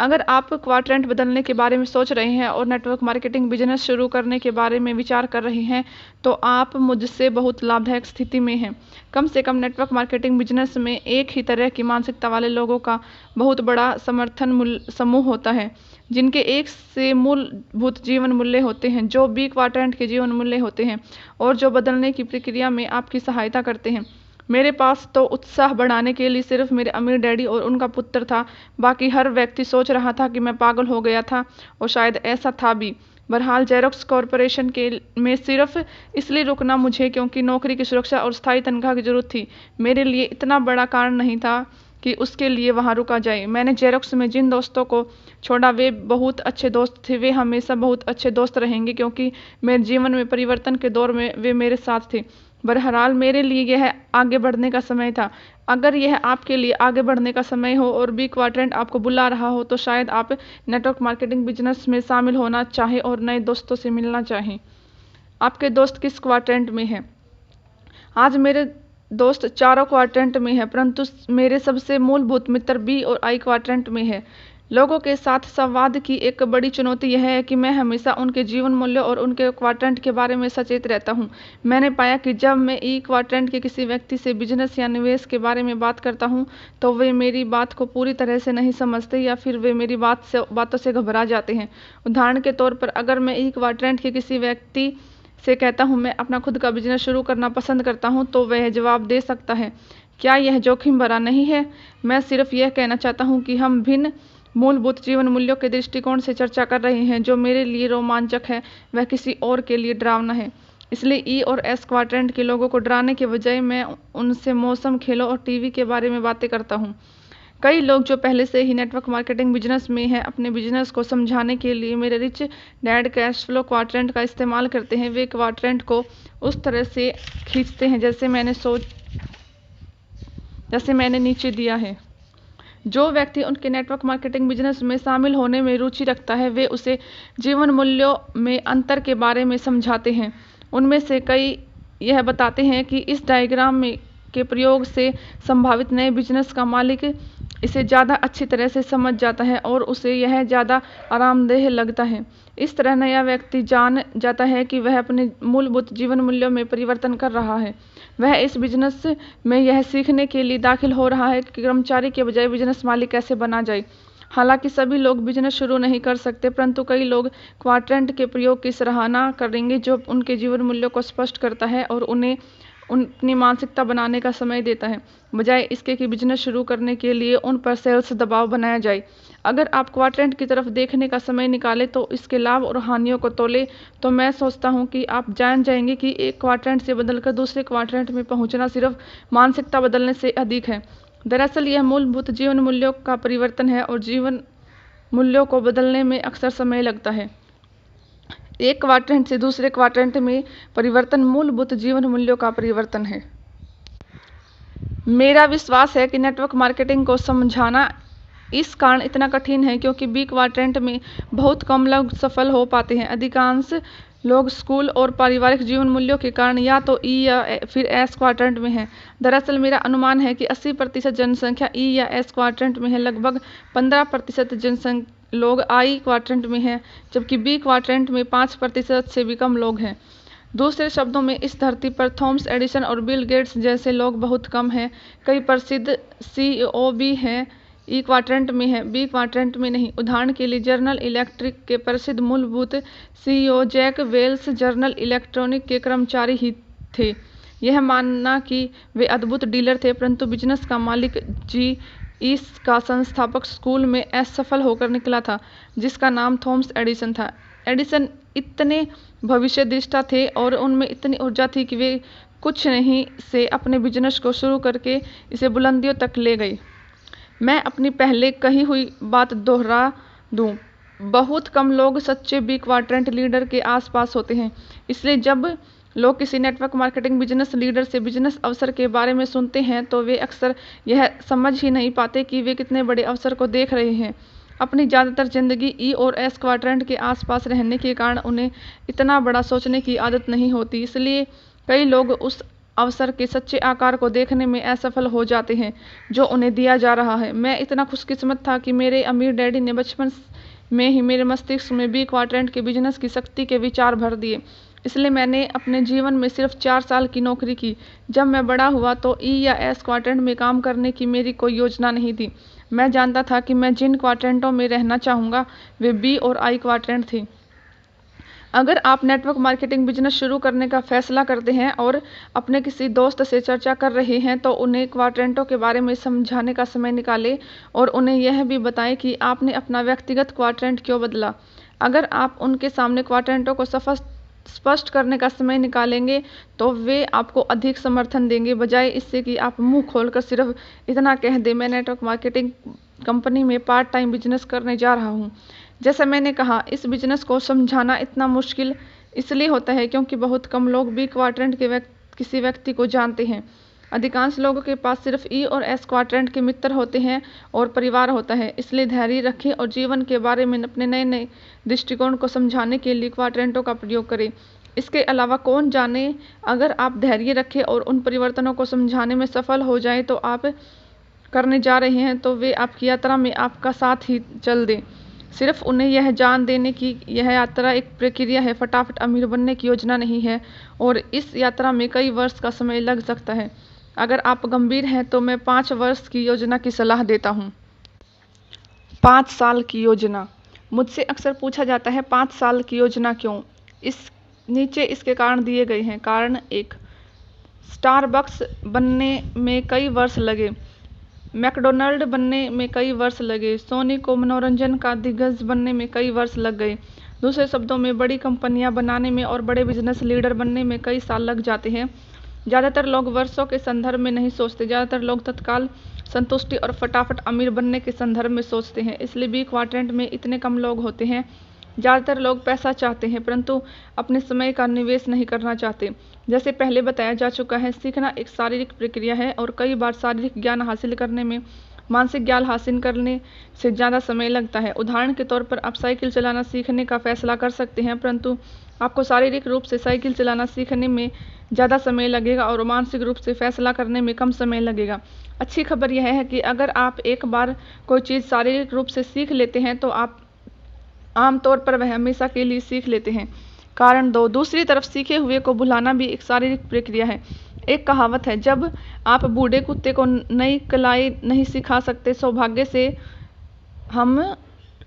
अगर आप क्वाड्रेंट बदलने के बारे में सोच रहे हैं और नेटवर्क मार्केटिंग बिजनेस शुरू करने के बारे में विचार कर रहे हैं तो आप मुझसे बहुत लाभदायक स्थिति में हैं। कम से कम नेटवर्क मार्केटिंग बिजनेस में एक ही तरह की मानसिकता वाले लोगों का बहुत बड़ा समर्थन समूह होता है, जिनके एक से मूलभूत जीवन मूल्य होते हैं जो बी क्वाड्रेंट के जीवन मूल्य होते हैं और जो बदलने की प्रक्रिया में आपकी सहायता करते हैं। मेरे पास तो उत्साह बढ़ाने के लिए सिर्फ मेरे अमीर डैडी और उनका पुत्र था। बाकी हर व्यक्ति सोच रहा था कि मैं पागल हो गया था, और शायद ऐसा था भी। बहरहाल जेरोक्स कॉरपोरेशन के में सिर्फ इसलिए रुकना मुझे क्योंकि नौकरी की सुरक्षा और स्थायी तनख्वाह की जरूरत थी। मेरे लिए इतना बड़ा कारण नहीं था कि उसके लिए वहां रुका जाए। मैंने जेरोक्स में जिन दोस्तों को छोड़ा वे बहुत अच्छे दोस्त थे। वे हमेशा बहुत अच्छे दोस्त रहेंगे क्योंकि मेरे जीवन में परिवर्तन के दौर में वे मेरे साथ थे। बहरहाल मेरे लिए यह आगे बढ़ने का समय था। अगर यह आपके लिए आगे बढ़ने का समय हो और बी क्वाड्रेंट आपको बुला रहा हो तो शायद आप नेटवर्क मार्केटिंग बिजनेस में शामिल होना चाहें और नए दोस्तों से मिलना चाहें। आपके दोस्त किस क्वाड्रेंट में हैं? आज मेरे दोस्त चारों क्वाड्रेंट में है, परंतु मेरे सबसे मूलभूत मित्र बी और आई क्वाड्रेंट में है। लोगों के साथ संवाद की एक बड़ी चुनौती यह है कि मैं हमेशा उनके जीवन मूल्यों और उनके क्वाड्रेंट के बारे में सचेत रहता हूं। मैंने पाया कि जब मैं ई क्वाड्रेंट के किसी व्यक्ति से बिजनेस या निवेश के बारे में बात करता हूं तो वे मेरी बात को पूरी तरह से नहीं समझते या फिर वे मेरी बातों से घबरा जाते हैं। उदाहरण के तौर पर अगर मैं ई क्वाड्रेंट के किसी व्यक्ति से कहता हूं मैं अपना खुद का बिजनेस शुरू करना पसंद करता हूं तो वह जवाब दे सकता है, क्या यह जोखिम भरा नहीं है? मैं सिर्फ यह कहना चाहता हूं कि हम भिन्न मूलभूत जीवन मूल्यों के दृष्टिकोण से चर्चा कर रहे हैं। जो मेरे लिए रोमांचक है वह किसी और के लिए डरावना है। इसलिए ई और एस क्वाड्रेंट के लोगों को डराने के बजाय मैं उनसे मौसम, खेलों और टीवी के बारे में बातें करता हूँ। कई लोग जो पहले से ही नेटवर्क मार्केटिंग बिजनेस में हैं अपने बिजनेस को समझाने के लिए मेरे rich dad cash flow quadrant का इस्तेमाल करते हैं। वे क्वाड्रेंट को उस तरह से खींचते हैं जैसे मैंने नीचे दिया है। जो व्यक्ति उनके नेटवर्क मार्केटिंग बिजनेस में शामिल होने में रुचि रखता है वे उसे जीवन मूल्यों में अंतर के बारे में समझाते हैं। उनमें से कई यह बताते हैं कि इस डायग्राम में के प्रयोग से संभावित नए बिजनेस का मालिक इसे ज़्यादा अच्छी तरह से समझ जाता है और उसे यह ज़्यादा आरामदेह लगता है। इस तरह नया व्यक्ति जान जाता है कि वह अपने मूलभूत जीवन मूल्यों में परिवर्तन कर रहा है। वह इस बिजनेस में यह सीखने के लिए दाखिल हो रहा है कि कर्मचारी के बजाय बिजनेस मालिक कैसे बना जाए। हालांकि सभी लोग बिजनेस शुरू नहीं कर सकते, परंतु कई लोग क्वाड्रेंट के प्रयोग की सराहना करेंगे जो उनके जीवन मूल्यों को स्पष्ट करता है और उन्हें अपनी मानसिकता बनाने का समय देता है, बजाय इसके कि बिजनेस शुरू करने के लिए उन पर सेल्स दबाव बनाया जाए। अगर आप क्वाड्रेंट की तरफ देखने का समय निकालें तो इसके लाभ और हानियों को तोले तो मैं सोचता हूं कि आप जान जाएंगे कि एक क्वाड्रेंट से बदलकर दूसरे क्वाड्रेंट में पहुंचना सिर्फ मानसिकता बदलने से अधिक है। दरअसल यह मूलभूत जीवन मूल्यों का परिवर्तन है और जीवन मूल्यों को बदलने में अक्सर समय लगता है। एक क्वाड्रेंट से दूसरे क्वाड्रेंट में परिवर्तन मूलभूत जीवन मूल्यों का परिवर्तन है। मेरा विश्वास है कि नेटवर्क मार्केटिंग को समझाना इस कारण इतना कठिन है क्योंकि बी क्वाड्रेंट में बहुत कम लोग सफल हो पाते हैं। अधिकांश लोग स्कूल और पारिवारिक जीवन मूल्यों के कारण या तो ई या फिर एस क्वाड्रेंट में हैं। दरअसल मेरा अनुमान है कि 80% जनसंख्या ई या एस क्वाड्रेंट में है। लगभग 15% जनसंख्या लोग आई क्वाड्रेंट में हैं, जबकि बी क्वाड्रेंट में 5% से भी कम लोग हैं। दूसरे शब्दों में इस धरती पर थॉमस एडिसन और बिल गेट्स जैसे लोग बहुत कम हैं। कई प्रसिद्ध सीईओ भी हैं ई क्वाड्रेंट में है, बी क्वाड्रेंट में नहीं। उदाहरण के लिए जनरल इलेक्ट्रिक के प्रसिद्ध मूलभूत CEO Jack Welch general electronic के कर्मचारी ही थे। यह मानना कि वे अद्भुत डीलर थे, परंतु बिजनेस का मालिक जी इसका संस्थापक स्कूल में असफल होकर निकला था जिसका नाम थॉमस एडिसन था। एडिसन इतने भविष्य दृष्टा थे और उनमें इतनी ऊर्जा थी कि वे कुछ नहीं से अपने बिजनेस को शुरू करके इसे बुलंदियों तक ले गए। मैं अपनी पहले कही हुई बात दोहरा दूं, बहुत कम लोग सच्चे बी क्वाड्रेंट लीडर के आसपास होते हैं। इसलिए जब लोग किसी नेटवर्क मार्केटिंग बिजनेस लीडर से बिजनेस अवसर के बारे में सुनते हैं तो वे अक्सर यह समझ ही नहीं पाते कि वे कितने बड़े अवसर को देख रहे हैं। अपनी ज़्यादातर जिंदगी ई और एस क्वाड्रेंट के आसपास रहने के कारण उन्हें इतना बड़ा सोचने की आदत नहीं होती। इसलिए कई लोग उस अवसर के सच्चे आकार को देखने में असफल हो जाते हैं जो उन्हें दिया जा रहा है। मैं इतना खुशकिस्मत था कि मेरे अमीर डैडी ने बचपन में ही मेरे मस्तिष्क में बी क्वाड्रेंट के बिजनेस की शक्ति के विचार भर दिए। इसलिए मैंने अपने जीवन में सिर्फ 4 साल की नौकरी की। जब मैं बड़ा हुआ तो ई या एस क्वाड्रेंट में काम करने की मेरी कोई योजना नहीं थी। मैं जानता था कि मैं जिन क्वाड्रेंटों में रहना चाहूँगा वे बी और आई क्वाड्रेंट थे। अगर आप नेटवर्क मार्केटिंग बिजनेस शुरू करने का फैसला करते हैं और अपने किसी दोस्त से चर्चा कर रहे हैं तो उन्हें क्वाड्रेंटों के बारे में समझाने का समय निकालें और उन्हें यह भी बताएं कि आपने अपना व्यक्तिगत क्वाड्रेंट क्यों बदला। अगर आप उनके सामने क्वाड्रेंटों को स्पष्ट करने का समय निकालेंगे तो वे आपको अधिक समर्थन देंगे, बजाय इससे कि आप मुंह खोलकर सिर्फ इतना कह दें, मैं नेटवर्क मार्केटिंग कंपनी में पार्ट टाइम बिजनेस करने जा रहा हूँ। जैसा मैंने कहा, इस बिजनेस को समझाना इतना मुश्किल इसलिए होता है क्योंकि बहुत कम लोग बी क्वाड्रेंट के किसी व्यक्ति को जानते हैं। अधिकांश लोगों के पास सिर्फ ई और एस क्वाड्रेंट के मित्र होते हैं और परिवार होता है। इसलिए धैर्य रखें और जीवन के बारे में अपने नए नए दृष्टिकोण को समझाने के लिए क्वाड्रेंटों का प्रयोग करें। इसके अलावा कौन जाने, अगर आप धैर्य रखें और उन परिवर्तनों को समझाने में सफल हो जाए तो आप करने जा रहे हैं तो वे आपकी यात्रा में आपका साथ ही चल दें। सिर्फ उन्हें यह जान देने की यह यात्रा एक प्रक्रिया है, फटाफट अमीर बनने की योजना नहीं है और इस यात्रा में कई वर्ष का समय लग सकता है। अगर आप गंभीर हैं तो मैं 5 वर्ष की योजना की सलाह देता हूँ। 5 साल की योजना। मुझसे अक्सर पूछा जाता है 5 साल की योजना क्यों? नीचे इसके कारण दिए गए हैं। कारण 1, स्टारबक्स बनने में कई वर्ष लगे, मैकडोनाल्ड बनने में कई वर्ष लगे, सोनी को मनोरंजन का दिग्गज बनने में कई वर्ष लग गए। दूसरे शब्दों में, बड़ी कंपनियां बनाने में और बड़े बिजनेस लीडर बनने में कई साल लग जाते हैं। ज़्यादातर लोग वर्षों के संदर्भ में नहीं सोचते, ज़्यादातर लोग तत्काल संतुष्टि और फटाफट अमीर बनने के संदर्भ में सोचते हैं। इसलिए बी क्वाड्रेंट में इतने कम लोग होते हैं। ज़्यादातर लोग पैसा चाहते हैं परंतु अपने समय का निवेश नहीं करना चाहते। जैसे पहले बताया जा चुका है, सीखना एक शारीरिक प्रक्रिया है और कई बार शारीरिक ज्ञान हासिल करने में मानसिक ज्ञान हासिल करने से ज़्यादा समय लगता है। उदाहरण के तौर पर आप साइकिल चलाना सीखने का फैसला कर सकते हैं परंतु आपको शारीरिक रूप से साइकिल चलाना सीखने में ज़्यादा समय लगेगा और मानसिक रूप से फैसला करने में कम समय लगेगा। अच्छी खबर यह है कि अगर आप एक बार कोई चीज़ शारीरिक रूप से सीख लेते हैं तो आप आमतौर पर वह हमेशा के लिए सीख लेते हैं। कारण 2, दूसरी तरफ सीखे हुए को भुलाना भी एक शारीरिक प्रक्रिया है। एक कहावत है, जब आप बूढ़े कुत्ते को नई कलाई नहीं सिखा सकते, सौभाग्य से हम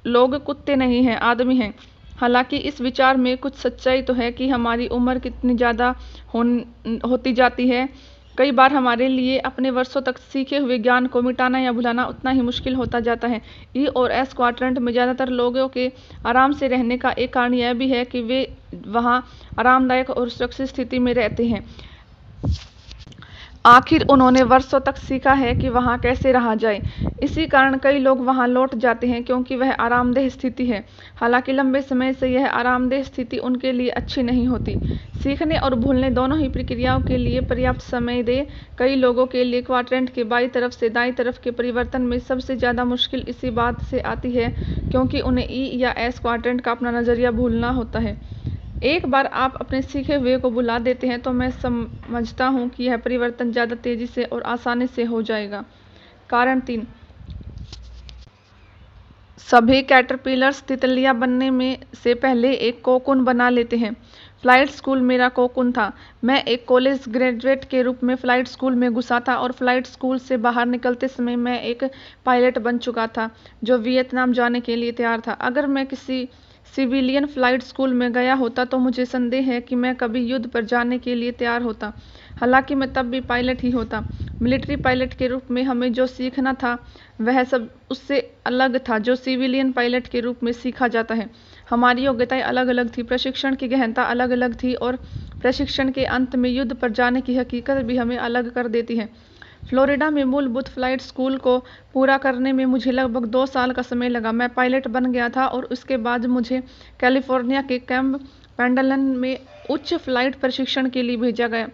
लोग कुत्ते नहीं हैं, आदमी हैं। हालांकि इस विचार में कुछ सच्चाई तो है कि हमारी उम्र कितनी ज़्यादा होती जाती है, कई बार हमारे लिए अपने वर्षों तक सीखे हुए ज्ञान को मिटाना या भुलाना उतना ही मुश्किल होता जाता है। ई और एस क्वाड्रेंट में ज़्यादातर लोगों के आराम से रहने का एक कारण यह भी है कि वे वहाँ आरामदायक और सुरक्षित स्थिति में रहते हैं। आखिर उन्होंने वर्षों तक सीखा है कि वहाँ कैसे रहा जाए। इसी कारण कई लोग वहाँ लौट जाते हैं क्योंकि वह आरामदेह स्थिति है। हालांकि लंबे समय से यह आरामदेह स्थिति उनके लिए अच्छी नहीं होती। सीखने और भूलने दोनों ही प्रक्रियाओं के लिए पर्याप्त समय दें। कई लोगों के लिए क्वाड्रेंट के बाईं तरफ से दाईं तरफ के परिवर्तन में सबसे ज़्यादा मुश्किल इसी बात से आती है क्योंकि उन्हें ई या एस क्वाड्रेंट का अपना नज़रिया भूलना होता है। एक बार आप अपने सीखे हुए को भुला देते हैं तो मैं समझता हूँ कि यह परिवर्तन ज़्यादा तेज़ी से और आसानी से हो जाएगा। कारण 3, सभी कैटरपिलर्स तितलियां बनने में से पहले एक कोकून बना लेते हैं। फ्लाइट स्कूल मेरा कोकून था। मैं एक कॉलेज ग्रेजुएट के रूप में फ्लाइट स्कूल में घुसा था और फ्लाइट स्कूल से बाहर निकलते समय मैं एक पायलट बन चुका था जो वियतनाम जाने के लिए तैयार था। अगर मैं किसी सिविलियन फ्लाइट स्कूल में गया होता तो मुझे संदेह है कि मैं कभी युद्ध पर जाने के लिए तैयार होता। हालांकि मैं तब भी पायलट ही होता। मिलिट्री पायलट के रूप में हमें जो सीखना था वह सब उससे अलग था जो सिविलियन पायलट के रूप में सीखा जाता है। हमारी योग्यताएं अलग अलग थी, प्रशिक्षण की गहनता अलग अलग थी और प्रशिक्षण के अंत में युद्ध पर जाने की हकीकत भी हमें अलग कर देती है। फ्लोरिडा में मूलभूत फ्लाइट स्कूल को पूरा करने में मुझे लगभग 2 साल का समय लगा। मैं पायलट बन गया था और उसके बाद मुझे कैलिफोर्निया के कैंप पेंडलन में उच्च फ्लाइट प्रशिक्षण के लिए भेजा गया।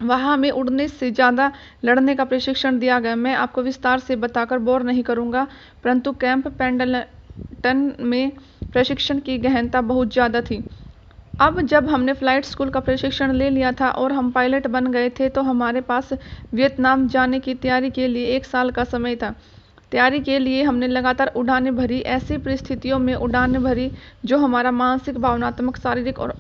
वहाँ हमें उड़ने से ज़्यादा लड़ने का प्रशिक्षण दिया गया। मैं आपको विस्तार से बताकर बोर नहीं करूँगा परंतु कैंप पेंडलटन में प्रशिक्षण की गहनता बहुत ज़्यादा थी। अब जब हमने फ़्लाइट स्कूल का प्रशिक्षण ले लिया था और हम पायलट बन गए थे तो हमारे पास वियतनाम जाने की तैयारी के लिए 1 साल का समय था। तैयारी के लिए हमने लगातार उड़ानें भरी, ऐसी परिस्थितियों में उड़ानें भरी जो हमारा मानसिक, भावनात्मक, शारीरिक और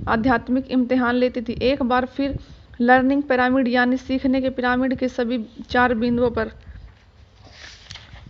आध्यात्मिक इम्तिहान लेती थी। एक बार फिर लर्निंग पिरामिड यानी सीखने के पिरामिड के सभी 4 बिंदुओं पर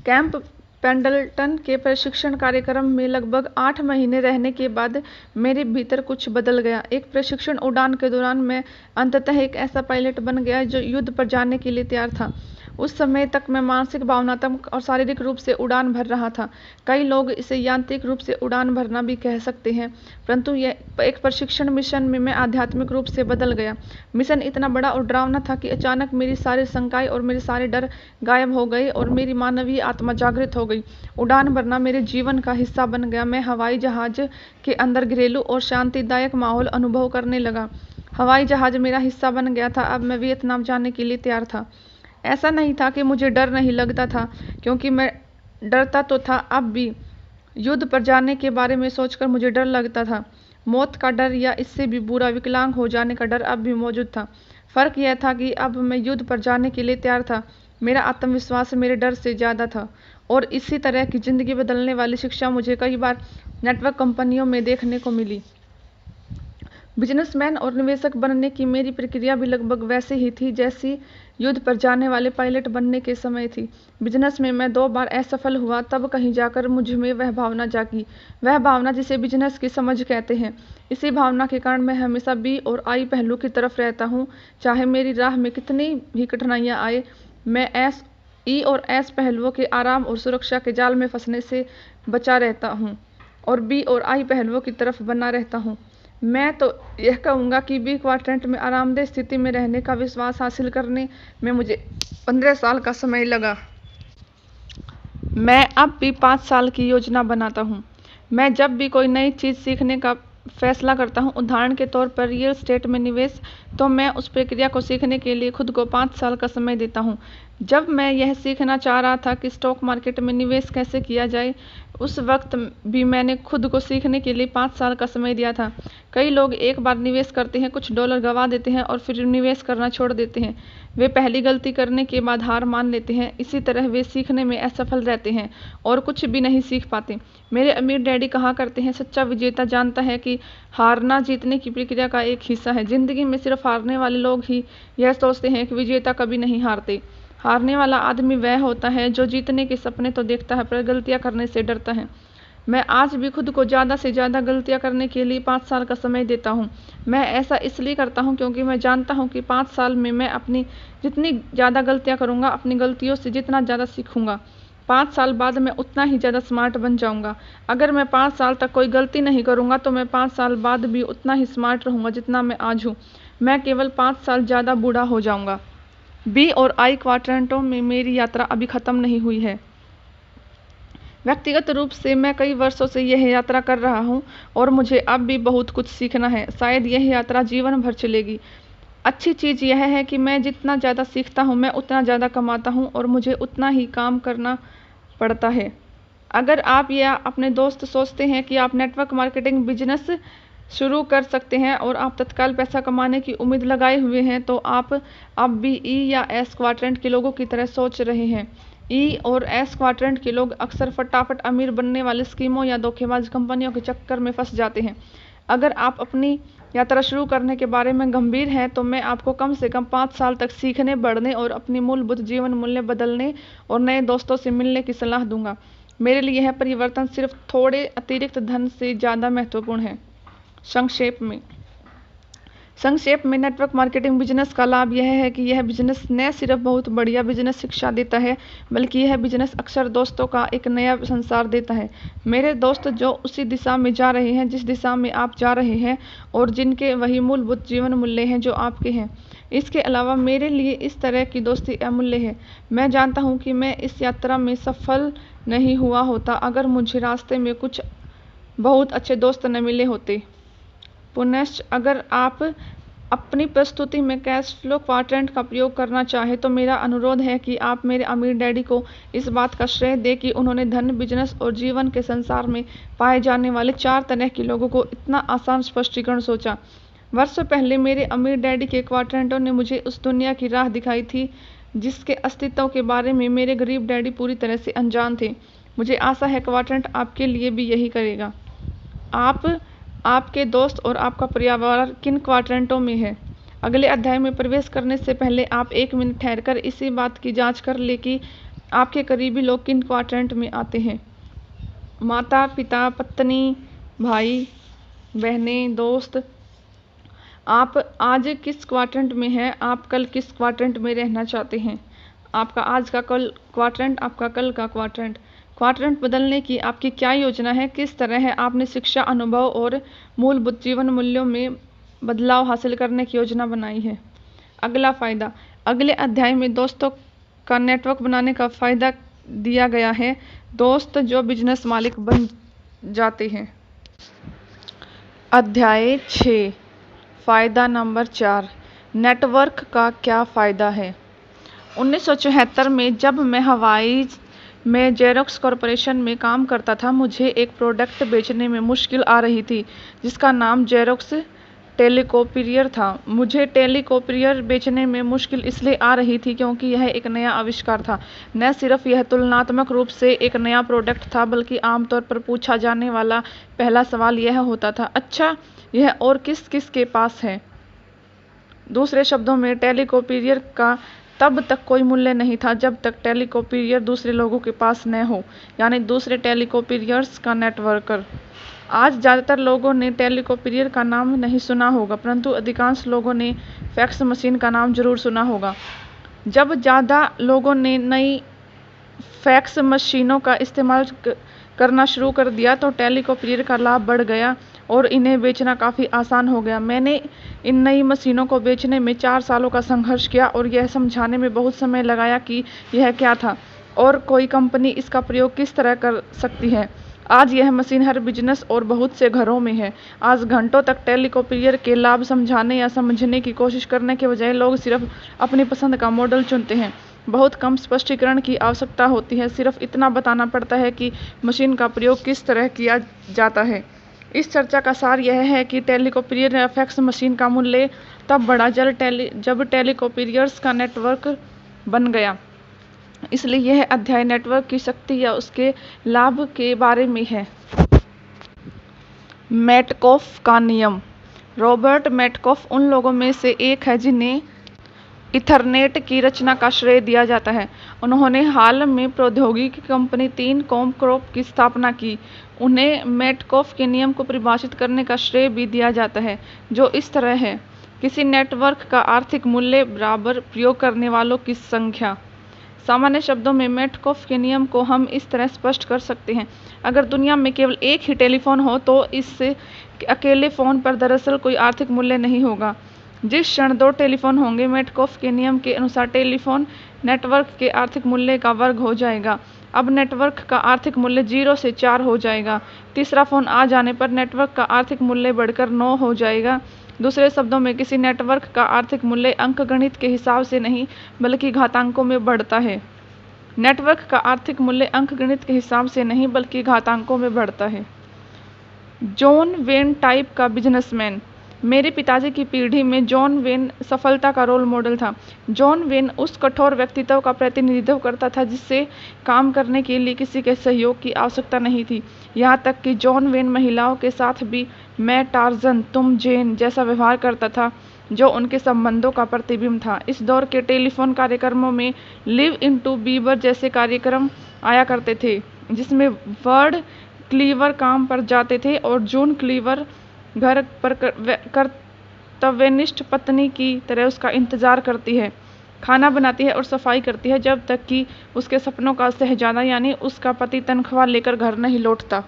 कैंप पेंडलटन के प्रशिक्षण कार्यक्रम में लगभग 8 महीने रहने के बाद मेरे भीतर कुछ बदल गया। एक प्रशिक्षण उड़ान के दौरान मैं अंततः एक ऐसा पायलट बन गया जो युद्ध पर जाने के लिए तैयार था। उस समय तक मैं मानसिक, भावनात्मक और शारीरिक रूप से उड़ान भर रहा था। कई लोग इसे यांत्रिक रूप से उड़ान भरना भी कह सकते हैं, परंतु यह एक प्रशिक्षण मिशन में मैं आध्यात्मिक रूप से बदल गया। मिशन इतना बड़ा और डरावना था कि अचानक मेरी सारी शंकाएं और मेरे सारे डर गायब हो गए और मेरी मानवीय आत्मा जागृत हो गई। उड़ान भरना मेरे जीवन का हिस्सा बन गया। मैं हवाई जहाज के अंदर घरेलू और शांतिदायक माहौल अनुभव करने लगा। हवाई जहाज मेरा हिस्सा बन गया था। अब मैं वियतनाम जाने के लिए तैयार था। ऐसा नहीं था कि मुझे डर नहीं लगता था, क्योंकि मैं डरता तो था। अब भी युद्ध पर जाने के बारे में सोचकर मुझे डर लगता था। मौत का डर या इससे भी बुरा विकलांग हो जाने का डर अब भी मौजूद था। फर्क यह था कि अब मैं युद्ध पर जाने के लिए तैयार था। मेरा आत्मविश्वास मेरे डर से ज़्यादा था। और इसी तरह की ज़िंदगी बदलने वाली शिक्षा मुझे कई बार नेटवर्क कंपनियों में देखने को मिली। बिजनेसमैन और निवेशक बनने की मेरी प्रक्रिया भी लगभग वैसे ही थी जैसी युद्ध पर जाने वाले पायलट बनने के समय थी। बिजनेस में मैं 2 बार असफल हुआ, तब कहीं जाकर मुझ में वह भावना जागी, वह भावना जिसे बिजनेस की समझ कहते हैं। इसी भावना के कारण मैं हमेशा बी और आई पहलू की तरफ रहता हूँ। चाहे मेरी राह में कितनी भी कठिनाइयाँ आए, मैं एस ई और एस पहलुओं के आराम और सुरक्षा के जाल में फंसने से बचा रहता हूँ और बी और आई पहलुओं की तरफ बना रहता हूँ। मैं तो यह कहूँगा कि बी क्वाड्रेंट में आरामदेह स्थिति में रहने का विश्वास हासिल करने में मुझे 15 साल का समय लगा। मैं अब भी 5 साल की योजना बनाता हूँ। मैं जब भी कोई नई चीज़ सीखने का फैसला करता हूँ, उदाहरण के तौर पर रियल एस्टेट में निवेश, तो मैं उस प्रक्रिया को सीखने के लिए खुद को 5 साल का समय देता हूँ। जब मैं यह सीखना चाह रहा था कि स्टॉक मार्केट में निवेश कैसे किया जाए, उस वक्त भी मैंने खुद को सीखने के लिए 5 साल का समय दिया था। कई लोग एक बार निवेश करते हैं, कुछ डॉलर गंवा देते हैं और फिर निवेश करना छोड़ देते हैं। वे पहली गलती करने के बाद हार मान लेते हैं। इसी तरह वे सीखने में असफल रहते हैं और कुछ भी नहीं सीख पाते। मेरे अमीर डैडी कहा करते हैं, सच्चा विजेता जानता है कि हारना जीतने की प्रक्रिया का एक हिस्सा है। जिंदगी में सिर्फ हारने वाले लोग ही यह सोचते हैं कि विजेता कभी नहीं हारते। हारने वाला आदमी वह होता है जो जीतने के सपने तो देखता है पर गलतियां करने से डरता है। मैं आज भी खुद को ज़्यादा से ज़्यादा गलतियां करने के लिए 5 साल का समय देता हूं। मैं ऐसा इसलिए करता हूं क्योंकि मैं जानता हूं कि 5 साल में मैं अपनी जितनी ज़्यादा गलतियां करूंगा, अपनी गलतियों से जितना ज़्यादा सीखूंगा, 5 साल बाद मैं उतना ही ज़्यादा स्मार्ट बन जाऊंगा। अगर मैं 5 साल तक कोई गलती नहीं करूंगा तो मैं 5 साल बाद भी उतना ही स्मार्ट रहूंगा जितना मैं आज हूँ। मैं केवल 5 साल ज़्यादा बूढ़ा हो जाऊंगा। बी और आई क्वाड्रेंटों में मेरी यात्रा अभी ख़त्म नहीं हुई है। व्यक्तिगत रूप से मैं कई वर्षों से यह यात्रा कर रहा हूँ और मुझे अब भी बहुत कुछ सीखना है। शायद यह यात्रा जीवन भर चलेगी। अच्छी चीज़ यह है कि मैं जितना ज़्यादा सीखता हूँ, मैं उतना ज़्यादा कमाता हूँ और मुझे उतना ही काम करना पड़ता है। अगर आप या अपने दोस्त सोचते हैं कि आप नेटवर्क मार्केटिंग बिजनेस शुरू कर सकते हैं और आप तत्काल पैसा कमाने की उम्मीद लगाए हुए हैं, तो आप अब भी ई या एस क्वाड्रेंट के लोगों की तरह सोच रहे हैं। ई और एस क्वाड्रेंट के लोग अक्सर फटाफट अमीर बनने वाली स्कीमों या धोखेबाज कंपनियों के चक्कर में फंस जाते हैं। अगर आप अपनी यात्रा शुरू करने के बारे में गंभीर हैं तो मैं आपको कम से कम 5 साल तक सीखने, बढ़ने और अपनी मूलभूत जीवन मूल्य बदलने और नए दोस्तों से मिलने की सलाह दूंगा। मेरे लिए यह परिवर्तन सिर्फ थोड़े अतिरिक्त धन से ज़्यादा महत्वपूर्ण है। संक्षेप में नेटवर्क मार्केटिंग बिजनेस का लाभ यह है कि यह बिजनेस न सिर्फ बहुत बढ़िया बिजनेस शिक्षा देता है, बल्कि यह बिजनेस अक्सर दोस्तों का एक नया संसार देता है। मेरे दोस्त जो उसी दिशा में जा रहे हैं जिस दिशा में आप जा रहे हैं और जिनके वही मूलभूत जीवन मूल्य हैं जो आपके हैं। इसके अलावा मेरे लिए इस तरह की दोस्ती अमूल्य है। मैं जानता हूँ कि मैं इस यात्रा में सफल नहीं हुआ होता अगर मुझे रास्ते में कुछ बहुत अच्छे दोस्त न मिले होते। पुनश्च अगर आप अपनी प्रस्तुति में कैश फ्लो क्वाड्रेंट का प्रयोग करना चाहे तो मेरा अनुरोध है कि आप मेरे अमीर डैडी को इस बात का श्रेय दें कि उन्होंने धन, बिजनेस और जीवन के संसार में पाए जाने वाले 4 तरह के लोगों को इतना आसान स्पष्टीकरण सोचा। वर्षों पहले मेरे अमीर डैडी के क्वाड्रेंटों ने मुझे उस दुनिया की राह दिखाई थी जिसके अस्तित्व के बारे में मेरे गरीब डैडी पूरी तरह से अनजान थे। मुझे आशा है क्वाड्रेंट आपके लिए भी यही करेगा। आप, आपके दोस्त और आपका परिवार किन क्वाड्रेंटों में है? अगले अध्याय में प्रवेश करने से पहले आप 1 मिनट ठहरकर इसी बात की जांच कर लें कि आपके करीबी लोग किन क्वाड्रेंट में आते हैं। माता, पिता, पत्नी, भाई, बहनें, दोस्त। आप आज किस क्वाड्रेंट में हैं? आप कल किस क्वाड्रेंट में रहना चाहते हैं? आपका आज का कल क्वाड्रेंट, आपका कल का क्वाड्रेंट। क्वाड्रेंट बदलने की आपकी क्या योजना है? किस तरह है आपने शिक्षा, अनुभव और मूलभूत जीवन मूल्यों में बदलाव हासिल करने की योजना बनाई है? अगला फायदा। अगले अध्याय में दोस्तों का नेटवर्क बनाने का फायदा दिया गया है। दोस्त जो बिजनेस मालिक बन जाते हैं। अध्याय 6, फायदा नंबर 4, नेटवर्क का क्या फ़ायदा है। 1974 में जब मैं हवाई में जेरोक्स कॉरपोरेशन में काम करता था, मुझे एक प्रोडक्ट बेचने में मुश्किल आ रही थी जिसका नाम जेरोक्स टेलीकॉपियर था। मुझे टेलीकॉपियर बेचने में मुश्किल इसलिए आ रही थी क्योंकि यह एक नया आविष्कार था। न सिर्फ यह तुलनात्मक रूप से एक नया प्रोडक्ट था, बल्कि आमतौर पर पूछा जाने वाला पहला सवाल यह होता था, अच्छा, यह और किस किस के पास है? दूसरे शब्दों में, टेलीकॉपियर का तब तक कोई मूल्य नहीं था जब तक टेलीकॉपियर दूसरे लोगों के पास न हो, यानी दूसरे टेलीकॉपियर्स का नेटवर्कर। आज ज़्यादातर लोगों ने टेलीकॉपियर का नाम नहीं सुना होगा, परंतु अधिकांश लोगों ने फैक्स मशीन का नाम जरूर सुना होगा। जब ज़्यादा लोगों ने नई फैक्स मशीनों का इस्तेमाल करना शुरू कर दिया तो टेलीकॉपियर का लाभ बढ़ गया और इन्हें बेचना काफ़ी आसान हो गया। मैंने इन नई मशीनों को बेचने में 4 सालों का संघर्ष किया और यह समझाने में बहुत समय लगाया कि यह क्या था और कोई कंपनी इसका प्रयोग किस तरह कर सकती है। आज यह मशीन हर बिजनेस और बहुत से घरों में है। आज घंटों तक टेलीकॉपियर के लाभ समझाने या समझने की कोशिश करने के बजाय लोग सिर्फ अपनी पसंद का मॉडल चुनते हैं। बहुत कम स्पष्टीकरण की आवश्यकता होती है, सिर्फ इतना बताना पड़ता है कि मशीन का प्रयोग किस तरह किया जाता है। इस चर्चा का सार यह है कि टेलीकॉपियर या फैक्स मशीन का मूल्य तब बढ़ा जब टेलीकॉपियर्स का नेटवर्क बन गया। इसलिए यह अध्याय नेटवर्क की शक्ति या उसके लाभ के बारे में है। मैटकॉफ का नियम। रॉबर्ट मैटकॉफ उन लोगों में से एक है जिन्हें ईथरनेट की रचना का श्रेय दिया जाता है। उन्होंने हाल में प्रौद्योगिकी कंपनी 3 कॉमकॉर्प की स्थापना की। उन्हें मैटकॉफ के नियम को परिभाषित करने का श्रेय भी दिया जाता है, जो इस तरह है, किसी नेटवर्क का आर्थिक मूल्य बराबर प्रयोग करने वालों की संख्या। सामान्य शब्दों में मैटकॉफ के नियम को हम इस तरह स्पष्ट कर सकते हैं, अगर दुनिया में केवल एक ही टेलीफोन हो तो इस अकेले फ़ोन पर दरअसल कोई आर्थिक मूल्य नहीं होगा। जिस क्षण 2 टेलीफोन होंगे, मैटकॉफ के नियम के अनुसार टेलीफोन नेटवर्क के आर्थिक मूल्य का वर्ग हो जाएगा। अब नेटवर्क का आर्थिक मूल्य 0 से 4 हो जाएगा। तीसरा फ़ोन आ जाने पर नेटवर्क का आर्थिक मूल्य बढ़कर 9 हो जाएगा। दूसरे शब्दों में, किसी नेटवर्क का आर्थिक मूल्य अंकगणित के हिसाब से नहीं बल्कि घातांकों में बढ़ता है। नेटवर्क का आर्थिक मूल्य अंकगणित के हिसाब से नहीं बल्कि घातांकों में बढ़ता है। जॉन वेन टाइप का बिजनेसमैन। मेरे पिताजी की पीढ़ी में जॉन वेन सफलता का रोल मॉडल था। जॉन वेन उस कठोर व्यक्तित्व का प्रतिनिधित्व करता था जिससे काम करने के लिए किसी के सहयोग की आवश्यकता नहीं थी। यहाँ तक कि जॉन वेन महिलाओं के साथ भी मैं टार्जन, तुम जेन जैसा व्यवहार करता था, जो उनके संबंधों का प्रतिबिंब था। इस दौर के टेलीफोन कार्यक्रमों में लिव इनटू बीवर जैसे कार्यक्रम आया करते थे, जिसमें वर्ड क्लीवर काम पर जाते थे और जून क्लीवर घर पर कर्तव्यनिष्ठ पत्नी की तरह उसका इंतजार करती है, खाना बनाती है और सफाई करती है जब तक कि उसके सपनों का शहजादा यानी उसका पति तनख्वाह लेकर घर नहीं लौटता।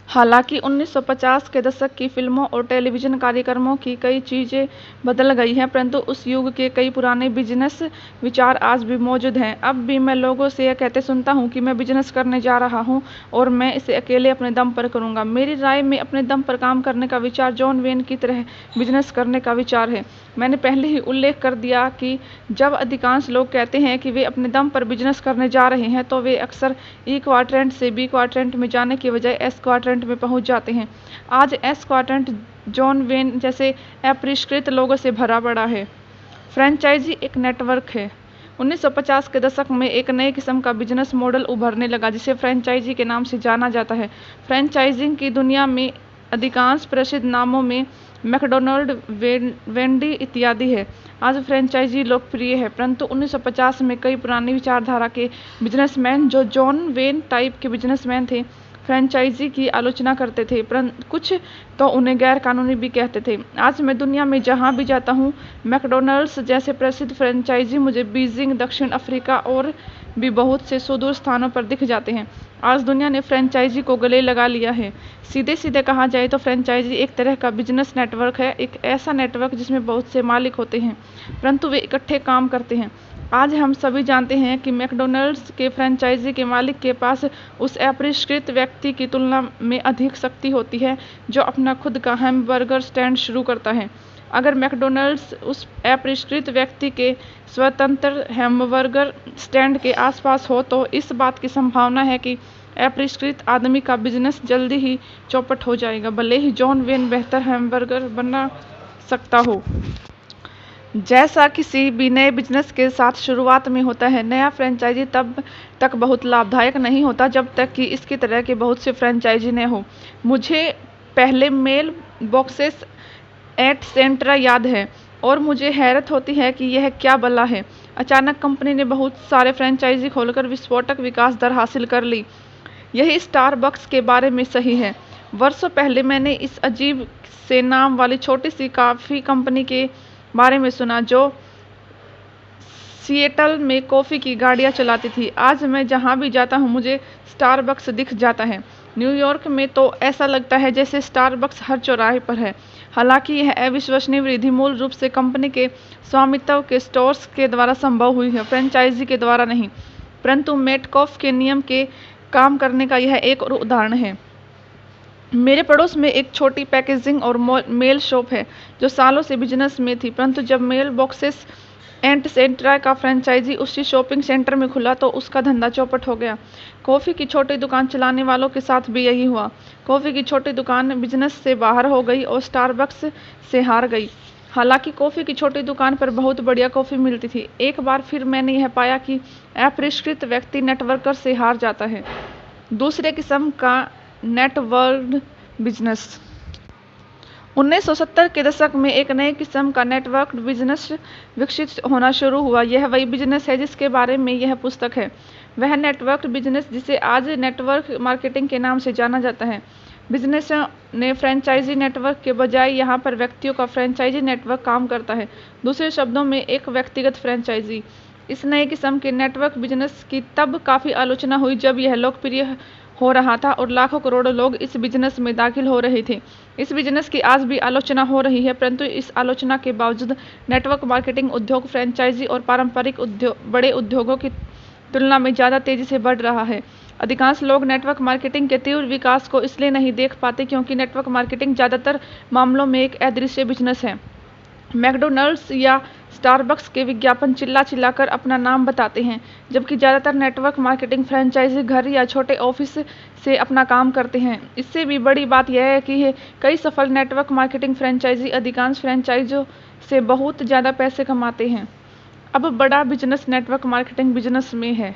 हालांकि 1950 के दशक की फिल्मों और टेलीविज़न कार्यक्रमों की कई चीज़ें बदल गई हैं, परंतु उस युग के कई पुराने बिजनेस विचार आज भी मौजूद हैं। अब भी मैं लोगों से यह कहते सुनता हूं कि मैं बिजनेस करने जा रहा हूं और मैं इसे अकेले अपने दम पर करूंगा। मेरी राय में अपने दम पर काम करने का विचार जॉन वेन की तरह बिजनेस करने का विचार है। मैंने पहले ही उल्लेख कर दिया कि जब अधिकांश लोग कहते हैं कि वे अपने दम पर बिजनेस करने जा रहे हैं, तो वे अक्सर ई क्वाड्रेंट से बी क्वाड्रेंट में जाने की बजाय एस क्वाड्रेंट में पहुंच जाते हैं। आज एस क्वाड्रेंट जॉन वेन जैसे अपरिष्कृत लोगों से भरा पड़ा है। फ्रेंचाइजी एक नेटवर्क है। 1950 के दशक में एक नए किस्म का बिजनेस मॉडल उभरने लगा जिसे फ्रेंचाइजी के नाम से जाना जाता है। फ्रेंचाइजिंग की दुनिया में अधिकांश प्रसिद्ध नामों में मैकडोनाल्ड, वेंडी इत्यादि है। आज फ्रेंचाइजी लोकप्रिय है, परंतु 1950 में कई पुरानी विचारधारा के बिजनेसमैन जो जॉन वेन टाइप के बिजनेसमैन थे, फ्रेंचाइजी की आलोचना करते थे, परंतु कुछ तो उन्हें गैर कानूनी भी कहते थे। आज मैं दुनिया में जहां भी जाता हूं, मैकडॉनल्ड्स जैसे प्रसिद्ध फ्रेंचाइजी मुझे बीजिंग, दक्षिण अफ्रीका और भी बहुत से सुदूर स्थानों पर दिख जाते हैं। आज दुनिया ने फ्रेंचाइजी को गले लगा लिया है। सीधे सीधे कहा जाए तो फ्रेंचाइजी एक तरह का बिजनेस नेटवर्क है, एक ऐसा नेटवर्क जिसमें बहुत से मालिक होते हैं, परंतु वे इकट्ठे काम करते हैं। आज हम सभी जानते हैं कि मैकडॉनल्ड्स के फ्रेंचाइजी के मालिक के पास उस अपरिष्कृत व्यक्ति की तुलना में अधिक शक्ति होती है जो अपना खुद का हैमबर्गर स्टैंड शुरू करता है। अगर मैकडॉनल्ड्स उस अपरिष्कृत व्यक्ति के स्वतंत्र हैमबर्गर स्टैंड के आसपास हो, तो इस बात की संभावना है कि अपरिष्कृत आदमी का बिजनेस जल्दी ही चौपट हो जाएगा, भले ही जॉन वेन बेहतर हैमबर्गर बना सकता हो। जैसा किसी भी नए बिजनेस के साथ शुरुआत में होता है, नया फ्रेंचाइजी तब तक बहुत लाभदायक नहीं होता जब तक कि इसकी तरह के बहुत से फ्रेंचाइजी न हो। मुझे पहले मेल बॉक्सेस एट सेंट्रा याद है और मुझे हैरत होती है कि यह क्या बला है। अचानक कंपनी ने बहुत सारे फ्रेंचाइजी खोलकर विस्फोटक विकास दर हासिल कर ली। यही स्टारबक्स के बारे में सही है। वर्षों पहले मैंने इस अजीब से नाम वाली छोटी सी कॉफ़ी कंपनी के बारे में सुना जो सिएटल में कॉफ़ी की गाड़ियाँ चलाती थी। आज मैं जहाँ भी जाता हूँ मुझे स्टारबक्स दिख जाता है। न्यूयॉर्क में तो ऐसा लगता है जैसे स्टारबक्स हर चौराहे पर है। हालांकि यह अविश्वसनीय वृद्धि मूल रूप से कंपनी के स्वामित्व के स्टोर्स के द्वारा संभव हुई है, फ्रेंचाइजी के द्वारा नहीं। परंतु मेटकॉफ के नियम के काम करने का यह एक और उदाहरण है। मेरे पड़ोस में एक छोटी पैकेजिंग और मेल शॉप है जो सालों से बिजनेस में थी, परंतु जब मेल बॉक्सेस एंड सेंट्रा का फ्रेंचाइजी उसी शॉपिंग सेंटर में खुला तो उसका धंधा चौपट हो गया। कॉफ़ी की छोटी दुकान चलाने वालों के साथ भी यही हुआ। कॉफ़ी की छोटी दुकान बिजनेस से बाहर हो गई और स्टारबक्स से हार गई। हालांकि कॉफ़ी की छोटी दुकान पर बहुत बढ़िया कॉफ़ी मिलती थी। एक बार फिर मैंने यह पाया कि अपरिष्कृत व्यक्ति नेटवर्कर से हार जाता है। दूसरे किस्म का नेटवर्क्ड बिजनेस। 1970 के दशक में एक नए किस्म का नेटवर्क बिजनेस विकसित होना शुरू हुआ। यह वही बिजनेस है जिसके बारे में यह पुस्तक है। वह नेटवर्क बिजनेस जिसे आज नेटवर्क मार्केटिंग के नाम से जाना जाता है। बिजनेस ने फ्रेंचाइजी नेटवर्क के बजाय यहाँ पर व्यक्तियों का फ्रेंचाइजी नेटवर्क काम करता है। दूसरे शब्दों में एक व्यक्तिगत फ्रेंचाइजी। इस नए किस्म के नेटवर्क बिजनेस की तब काफ़ी आलोचना हुई जब यह लोकप्रिय हो रहा था और लाखों करोड़ों लोग इस बिजनेस में दाखिल हो रहे थे। इस बिजनेस की आज भी आलोचना हो रही है, परंतु इस आलोचना के बावजूद नेटवर्क मार्केटिंग उद्योग फ्रेंचाइजी और पारंपरिक बड़े उद्योगों की तुलना में ज़्यादा तेजी से बढ़ रहा है। अधिकांश लोग नेटवर्क मार्केटिंग के तीव्र विकास को इसलिए नहीं देख पाते क्योंकि नेटवर्क मार्केटिंग ज़्यादातर मामलों में एक अदृश्य बिजनेस है। मैकडॉनल्ड्स या स्टारबक्स के विज्ञापन चिल्ला चिल्लाकर अपना नाम बताते हैं, जबकि ज़्यादातर नेटवर्क मार्केटिंग फ्रेंचाइजी घर या छोटे ऑफिस से अपना काम करते हैं। इससे भी बड़ी बात यह है कि कई सफल नेटवर्क मार्केटिंग फ्रेंचाइजी अधिकांश फ्रेंचाइजों से बहुत ज़्यादा पैसे कमाते हैं। अब बड़ा बिजनेस नेटवर्क मार्केटिंग बिजनेस में है।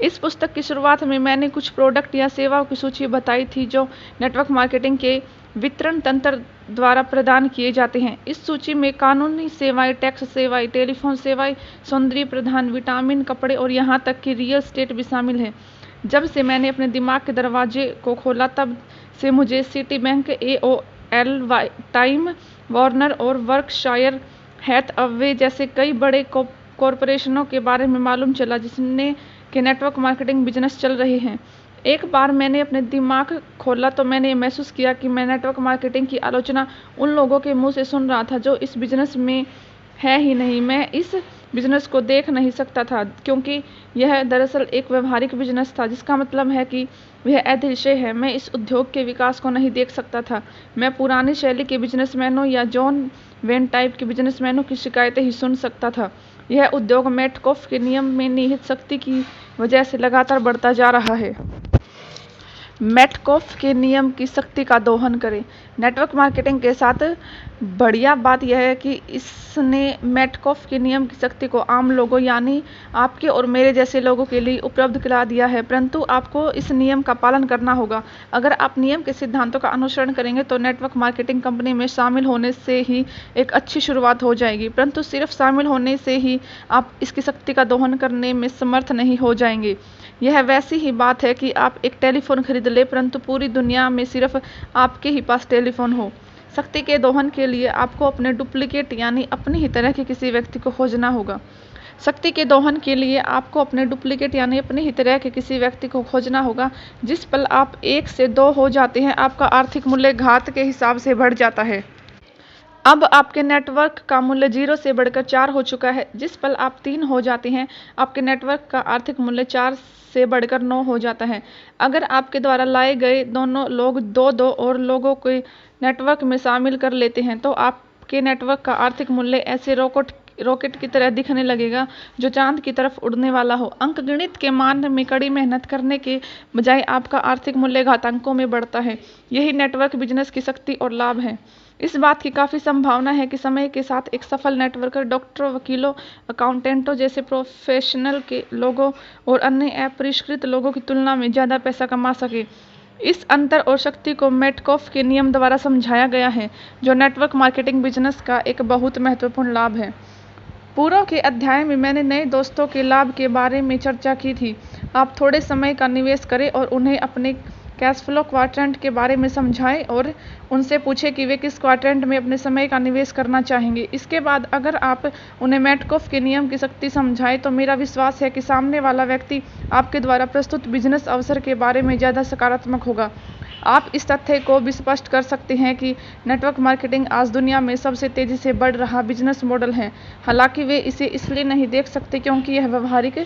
इस पुस्तक की शुरुआत में मैंने कुछ प्रोडक्ट या सेवाओं की सूची बताई थी जो नेटवर्क मार्केटिंग के वितरण तंत्र द्वारा प्रदान किए जाते हैं। इस सूची में कानूनी सेवाएं, टैक्स सेवाएं, टेलीफोन सेवाएं, सौंदर्य प्रदान, विटामिन, कपड़े और यहाँ तक कि रियल एस्टेट भी शामिल है। जब से मैंने अपने दिमाग के दरवाजे को खोला तब से मुझे city bank, AOL, time Warner और वर्कशायर हैथअवे जैसे कई बड़े कॉरपोरेशनों के बारे में मालूम चला जिसने के नेटवर्क मार्केटिंग बिजनेस चल रहे हैं। एक बार मैंने अपने दिमाग खोला तो मैंने महसूस किया कि मैं नेटवर्क मार्केटिंग की आलोचना उन लोगों के मुंह से सुन रहा था जो इस बिजनेस में है ही नहीं। मैं इस बिजनेस को देख नहीं सकता था क्योंकि यह दरअसल एक व्यवहारिक बिजनेस था, जिसका मतलब है कि यह अदृश्य है। मैं इस उद्योग के विकास को नहीं देख सकता था। मैं पुरानी शैली के बिजनेसमैनों या जॉन वेन टाइप के बिजनेसमैनों की शिकायतें ही सुन सकता था। यह उद्योग मैटकोफ के नियम में निहित शक्ति की वजह से लगातार बढ़ता जा रहा है। मैटकोफ के नियम की शक्ति का दोहन करें। नेटवर्क मार्केटिंग के साथ बढ़िया बात यह है कि इसने मैटकोफ के नियम की शक्ति को आम लोगों यानी आपके और मेरे जैसे लोगों के लिए उपलब्ध करा दिया है, परंतु आपको इस नियम का पालन करना होगा। अगर आप नियम के सिद्धांतों का अनुसरण करेंगे तो नेटवर्क मार्केटिंग कंपनी में शामिल होने से ही एक अच्छी शुरुआत हो जाएगी, परंतु सिर्फ शामिल होने से ही आप इसकी शक्ति का दोहन करने में समर्थ नहीं हो जाएंगे। यह वैसी ही बात है कि आप एक टेलीफोन खरीद ले, परंतु पूरी दुनिया में सिर्फ आपके ही पास टेलीफोन हो। शक्ति के दोहन के लिए आपको अपने डुप्लीकेट यानी अपनी ही तरह के किसी व्यक्ति को खोजना होगा। शक्ति के दोहन के लिए आपको अपने डुप्लीकेट यानी अपनी ही तरह के किसी व्यक्ति को खोजना होगा। जिस पल आप 1 से 2 हो जाते हैं, आपका आर्थिक मूल्य घात के हिसाब से बढ़ जाता है। अब आपके नेटवर्क का मूल्य 0 से बढ़कर 4 हो चुका है। जिस पल आप 3 हो जाते हैं, आपके नेटवर्क का आर्थिक मूल्य 4 से बढ़कर 9 हो जाता है। अगर आपके द्वारा लाए गए दोनों लोग 2 और लोगों को नेटवर्क में शामिल कर लेते हैं, तो आपके नेटवर्क का आर्थिक मूल्य ऐसे रॉकेट की तरह दिखने लगेगा जो चांद की तरफ उड़ने वाला हो। अंकगणित के मान में कड़ी मेहनत करने के बजाय आपका आर्थिक मूल्य घातांकों में बढ़ता है। यही नेटवर्क बिजनेस की शक्ति और लाभ है। इस बात की काफ़ी संभावना है कि समय के साथ एक सफल नेटवर्कर डॉक्टरों, वकीलों, अकाउंटेंटों जैसे प्रोफेशनल के लोगों और अन्य अपरिष्कृत लोगों की तुलना में ज़्यादा पैसा कमा सके। इस अंतर और शक्ति को मैटकोफ के नियम द्वारा समझाया गया है, जो नेटवर्क मार्केटिंग बिजनेस का एक बहुत महत्वपूर्ण लाभ है। पूर्व के अध्याय में मैंने नए दोस्तों के लाभ के बारे में चर्चा की थी। आप थोड़े समय का निवेश करें और उन्हें अपने कैश फ्लो क्वाड्रेंट के बारे में समझाएं और उनसे पूछें कि वे किस क्वाड्रेंट में अपने समय का निवेश करना चाहेंगे। इसके बाद अगर आप उन्हें मैटकोफ के नियम की शक्ति समझाएं तो मेरा विश्वास है कि सामने वाला व्यक्ति आपके द्वारा प्रस्तुत बिजनेस अवसर के बारे में ज़्यादा सकारात्मक होगा। आप इस तथ्य को भी स्पष्ट कर सकते हैं कि नेटवर्क मार्केटिंग आज दुनिया में सबसे तेज़ी से बढ़ रहा बिजनेस मॉडल है। हालांकि वे इसे इसलिए नहीं देख सकते क्योंकि यह व्यवहारिक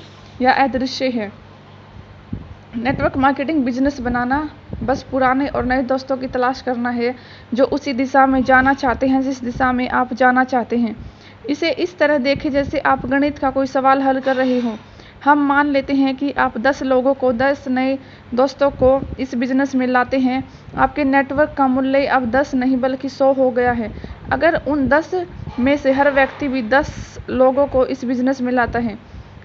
या अदृश्य है। नेटवर्क मार्केटिंग बिजनेस बनाना बस पुराने और नए दोस्तों की तलाश करना है जो उसी दिशा में जाना चाहते हैं जिस दिशा में आप जाना चाहते हैं। इसे इस तरह देखें जैसे आप गणित का कोई सवाल हल कर रहे हो। हम मान लेते हैं कि आप 10 लोगों को 10 नए दोस्तों को इस बिजनेस में लाते हैं। आपके नेटवर्क का मूल्य अब 10 नहीं बल्कि 100 हो गया है। अगर उन 10 में से हर व्यक्ति भी 10 लोगों को इस बिजनेस में लाता है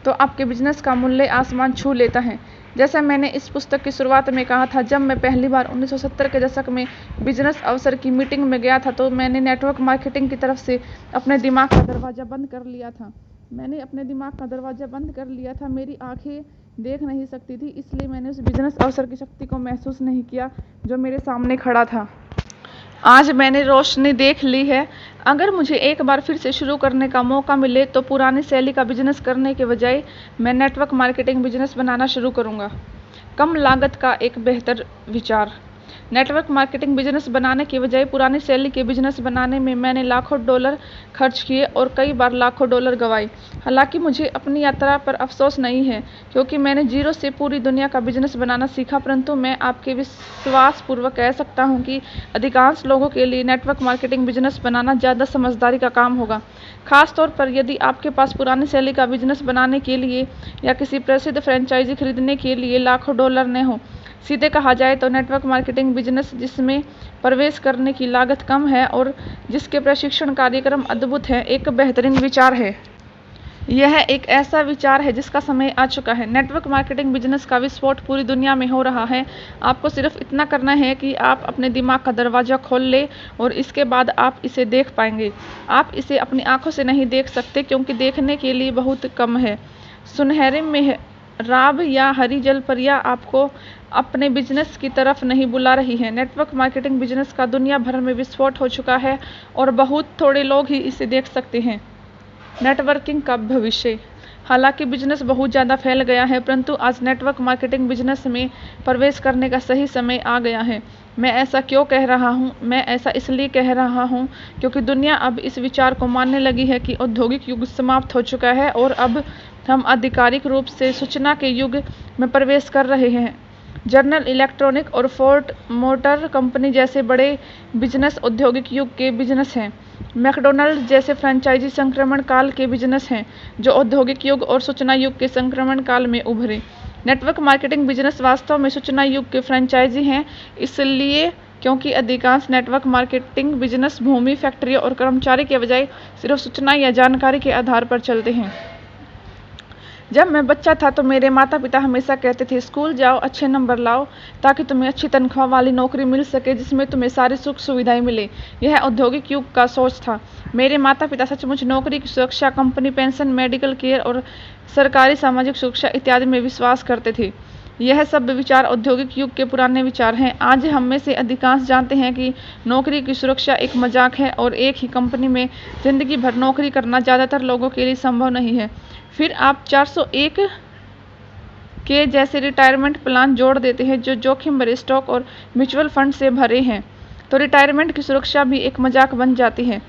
तो आपके बिजनेस का मूल्य आसमान छू लेता है। जैसा मैंने इस पुस्तक की शुरुआत में कहा था, जब मैं पहली बार 1970 के दशक में बिजनेस अवसर की मीटिंग में गया था तो मैंने नेटवर्क मार्केटिंग की तरफ से अपने दिमाग का दरवाज़ा बंद कर लिया था। मेरी आंखें देख नहीं सकती थी, इसलिए मैंने उस बिजनेस अवसर की शक्ति को महसूस नहीं किया जो मेरे सामने खड़ा था। आज मैंने रोशनी देख ली है। अगर मुझे एक बार फिर से शुरू करने का मौका मिले तो पुरानी शैली का बिजनेस करने के बजाय मैं नेटवर्क मार्केटिंग बिजनेस बनाना शुरू करूंगा। कम लागत का एक बेहतर विचार। नेटवर्क मार्केटिंग बिजनेस बनाने के बजाय पुरानी शैली के बिजनेस बनाने में मैंने लाखों डॉलर खर्च किए और कई बार लाखों डॉलर गंवाए। हालांकि मुझे अपनी यात्रा पर अफसोस नहीं है क्योंकि मैंने 0 से पूरी दुनिया का बिजनेस बनाना सीखा, परंतु मैं आपके विश्वासपूर्वक कह सकता हूं कि अधिकांश लोगों के लिए नेटवर्क मार्केटिंग बिजनेस बनाना ज़्यादा समझदारी का काम होगा, खासतौर पर यदि आपके पास पुरानी शैली का बिजनेस बनाने के लिए या किसी प्रसिद्ध फ्रेंचाइजी खरीदने के लिए लाखों डॉलर न हो। सीधे कहा जाए तो नेटवर्क मार्केटिंग बिजनेस जिसमें प्रवेश करने की लागत कम है और जिसके प्रशिक्षण कार्यक्रम अद्भुत हैं, एक बेहतरीन विचार है। यह एक ऐसा विचार है जिसका समय आ चुका है। नेटवर्क मार्केटिंग बिजनेस का विस्फोट पूरी दुनिया में हो रहा है। आपको सिर्फ इतना करना है कि आप अपने दिमाग का दरवाज़ा खोल लें और इसके बाद आप इसे देख पाएंगे। आप इसे अपनी आंखों से नहीं देख सकते क्योंकि देखने के लिए बहुत कम है। सुनहरे मेहराब या हरी जलपरियां आपको अपने बिजनेस की तरफ नहीं बुला रही हैं। नेटवर्क मार्केटिंग बिजनेस का दुनिया भर में विस्फोट हो चुका है और बहुत थोड़े लोग ही इसे देख सकते हैं। नेटवर्किंग का भविष्य। हालांकि बिजनेस बहुत ज़्यादा फैल गया है, परंतु आज नेटवर्क मार्केटिंग बिजनेस में प्रवेश करने का सही समय आ गया है। मैं ऐसा क्यों कह रहा हूँ? मैं ऐसा इसलिए कह रहा हूँ क्योंकि दुनिया अब इस विचार को मानने लगी है कि औद्योगिक युग समाप्त हो चुका है और अब हम आधिकारिक रूप से सूचना के युग में प्रवेश कर रहे हैं। जनरल इलेक्ट्रॉनिक और फोर्ड मोटर कंपनी जैसे बड़े बिजनेस औद्योगिक युग के बिजनेस हैं। मैकडॉनल्ड जैसे फ्रेंचाइजी संक्रमण काल के बिजनेस हैं जो औद्योगिक युग और सूचना युग के संक्रमण काल में उभरे। नेटवर्क मार्केटिंग बिजनेस वास्तव में सूचना युग के फ्रेंचाइजी हैं, इसलिए क्योंकि अधिकांश नेटवर्क मार्केटिंग बिजनेस भूमि, फैक्ट्री और कर्मचारी के बजाय सिर्फ सूचना या जानकारी के आधार पर चलते हैं। जब मैं बच्चा था तो मेरे माता पिता हमेशा कहते थे, स्कूल जाओ, अच्छे नंबर लाओ, ताकि तुम्हें अच्छी तनख्वाह वाली नौकरी मिल सके जिसमें तुम्हें सारी सुख सुविधाएं मिले। यह औद्योगिक युग का सोच था। मेरे माता पिता सचमुच नौकरी की सुरक्षा, कंपनी पेंशन, मेडिकल केयर और सरकारी सामाजिक सुरक्षा इत्यादि में विश्वास करते थे। यह सब विचार औद्योगिक युग के पुराने विचार हैं। आज हम में से अधिकांश जानते हैं कि नौकरी की सुरक्षा एक मजाक है और एक ही कंपनी में जिंदगी भर नौकरी करना ज़्यादातर लोगों के लिए संभव नहीं है। फिर आप 401 के जैसे रिटायरमेंट प्लान जोड़ देते हैं जो जोखिम भरे स्टॉक और म्यूचुअल फंड से भरे हैं, तो रिटायरमेंट की सुरक्षा भी एक मजाक बन जाती है।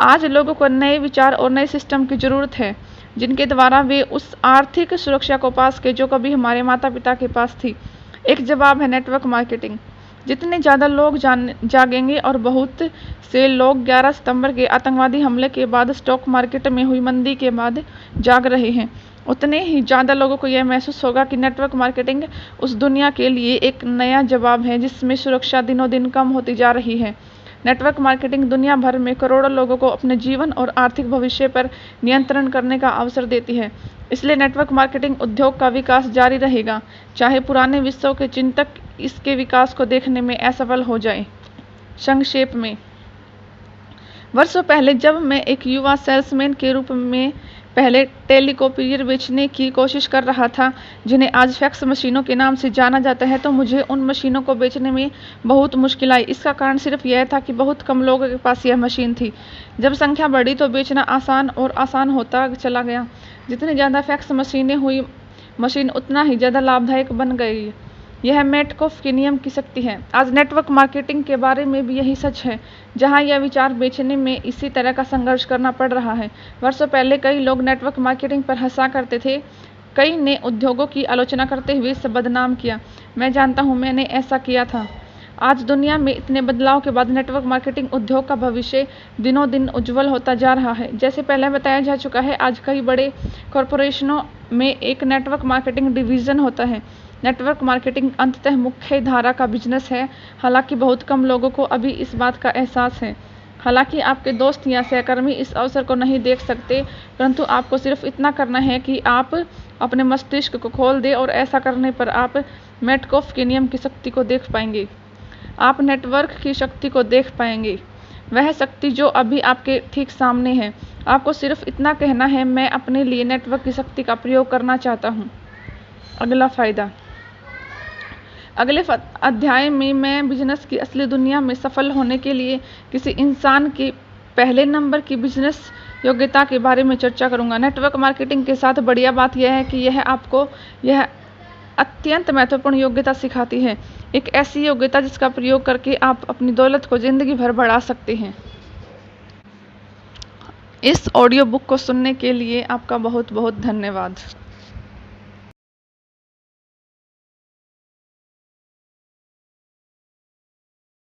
आज लोगों को नए विचार और नए सिस्टम की जरूरत है जिनके द्वारा वे उस आर्थिक सुरक्षा को पा सके जो कभी हमारे माता पिता के पास थी। एक जवाब है नेटवर्क मार्केटिंग। जितने ज़्यादा लोग जागेंगे और बहुत से लोग 11 सितंबर के आतंकवादी हमले के बाद स्टॉक मार्केट में हुई मंदी के बाद जाग रहे हैं, उतने ही ज़्यादा लोगों को यह महसूस होगा कि नेटवर्क मार्केटिंग उस दुनिया के लिए एक नया जवाब है जिसमें सुरक्षा दिनों दिन कम होती जा रही है। नेटवर्क मार्केटिंग दुनिया भर में करोड़ों लोगों को अपने जीवन और आर्थिक भविष्य पर नियंत्रण करने का अवसर देती है। इसलिए नेटवर्क मार्केटिंग उद्योग का विकास जारी रहेगा, चाहे पुराने विश्व के चिंतक इसके विकास को देखने में असफल हो जाएं। संक्षेप में, वर्षों पहले जब मैं एक युवा सेल्समैन के रूप में पहले टेलीकॉपियर बेचने की कोशिश कर रहा था, जिन्हें आज फैक्स मशीनों के नाम से जाना जाता है, तो मुझे उन मशीनों को बेचने में बहुत मुश्किल आई। इसका कारण सिर्फ यह था कि बहुत कम लोगों के पास यह मशीन थी। जब संख्या बढ़ी तो बेचना आसान और आसान होता चला गया। जितनी ज़्यादा फैक्स मशीनें हुई, मशीन उतना ही ज़्यादा लाभदायक बन गई। यह मैटकोफ के नियम की शक्ति है। आज नेटवर्क मार्केटिंग के बारे में भी यही सच है, जहां यह विचार बेचने में इसी तरह का संघर्ष करना पड़ रहा है। वर्षों पहले कई लोग नेटवर्क मार्केटिंग पर हंसा करते थे, कई ने उद्योगों की आलोचना करते हुए इसे बदनाम किया। मैं जानता हूं, मैंने ऐसा किया था। आज दुनिया में इतने बदलाव के बाद नेटवर्क मार्केटिंग उद्योग का भविष्य दिनों दिन उज्जवल होता जा रहा है। जैसे पहले बताया जा चुका है, आज कई बड़े कॉरपोरेशनों में एक नेटवर्क मार्केटिंग डिवीज़न होता है। नेटवर्क मार्केटिंग अंततः मुख्य धारा का बिजनेस है, हालांकि बहुत कम लोगों को अभी इस बात का एहसास है। हालांकि आपके दोस्त या सहकर्मी इस अवसर को नहीं देख सकते, परंतु आपको सिर्फ इतना करना है कि आप अपने मस्तिष्क को खोल दें और ऐसा करने पर आप मैटकोफ के नियम की शक्ति को देख पाएंगे। आप नेटवर्क की शक्ति को देख पाएंगे, वह शक्ति जो अभी आपके ठीक सामने है। आपको सिर्फ इतना कहना है, मैं अपने लिए नेटवर्क की शक्ति का प्रयोग करना चाहता हूँ। अगला फायदा। अगले अध्याय में मैं बिजनेस की असली दुनिया में सफल होने के लिए किसी इंसान की पहले नंबर की बिजनेस योग्यता के बारे में चर्चा करूंगा। नेटवर्क मार्केटिंग के साथ बढ़िया बात यह है कि यह आपको यह अत्यंत महत्वपूर्ण योग्यता सिखाती है, एक ऐसी योग्यता जिसका प्रयोग करके आप अपनी दौलत को जिंदगी भर बढ़ा सकते हैं। इस ऑडियो बुक को सुनने के लिए आपका बहुत बहुत धन्यवाद।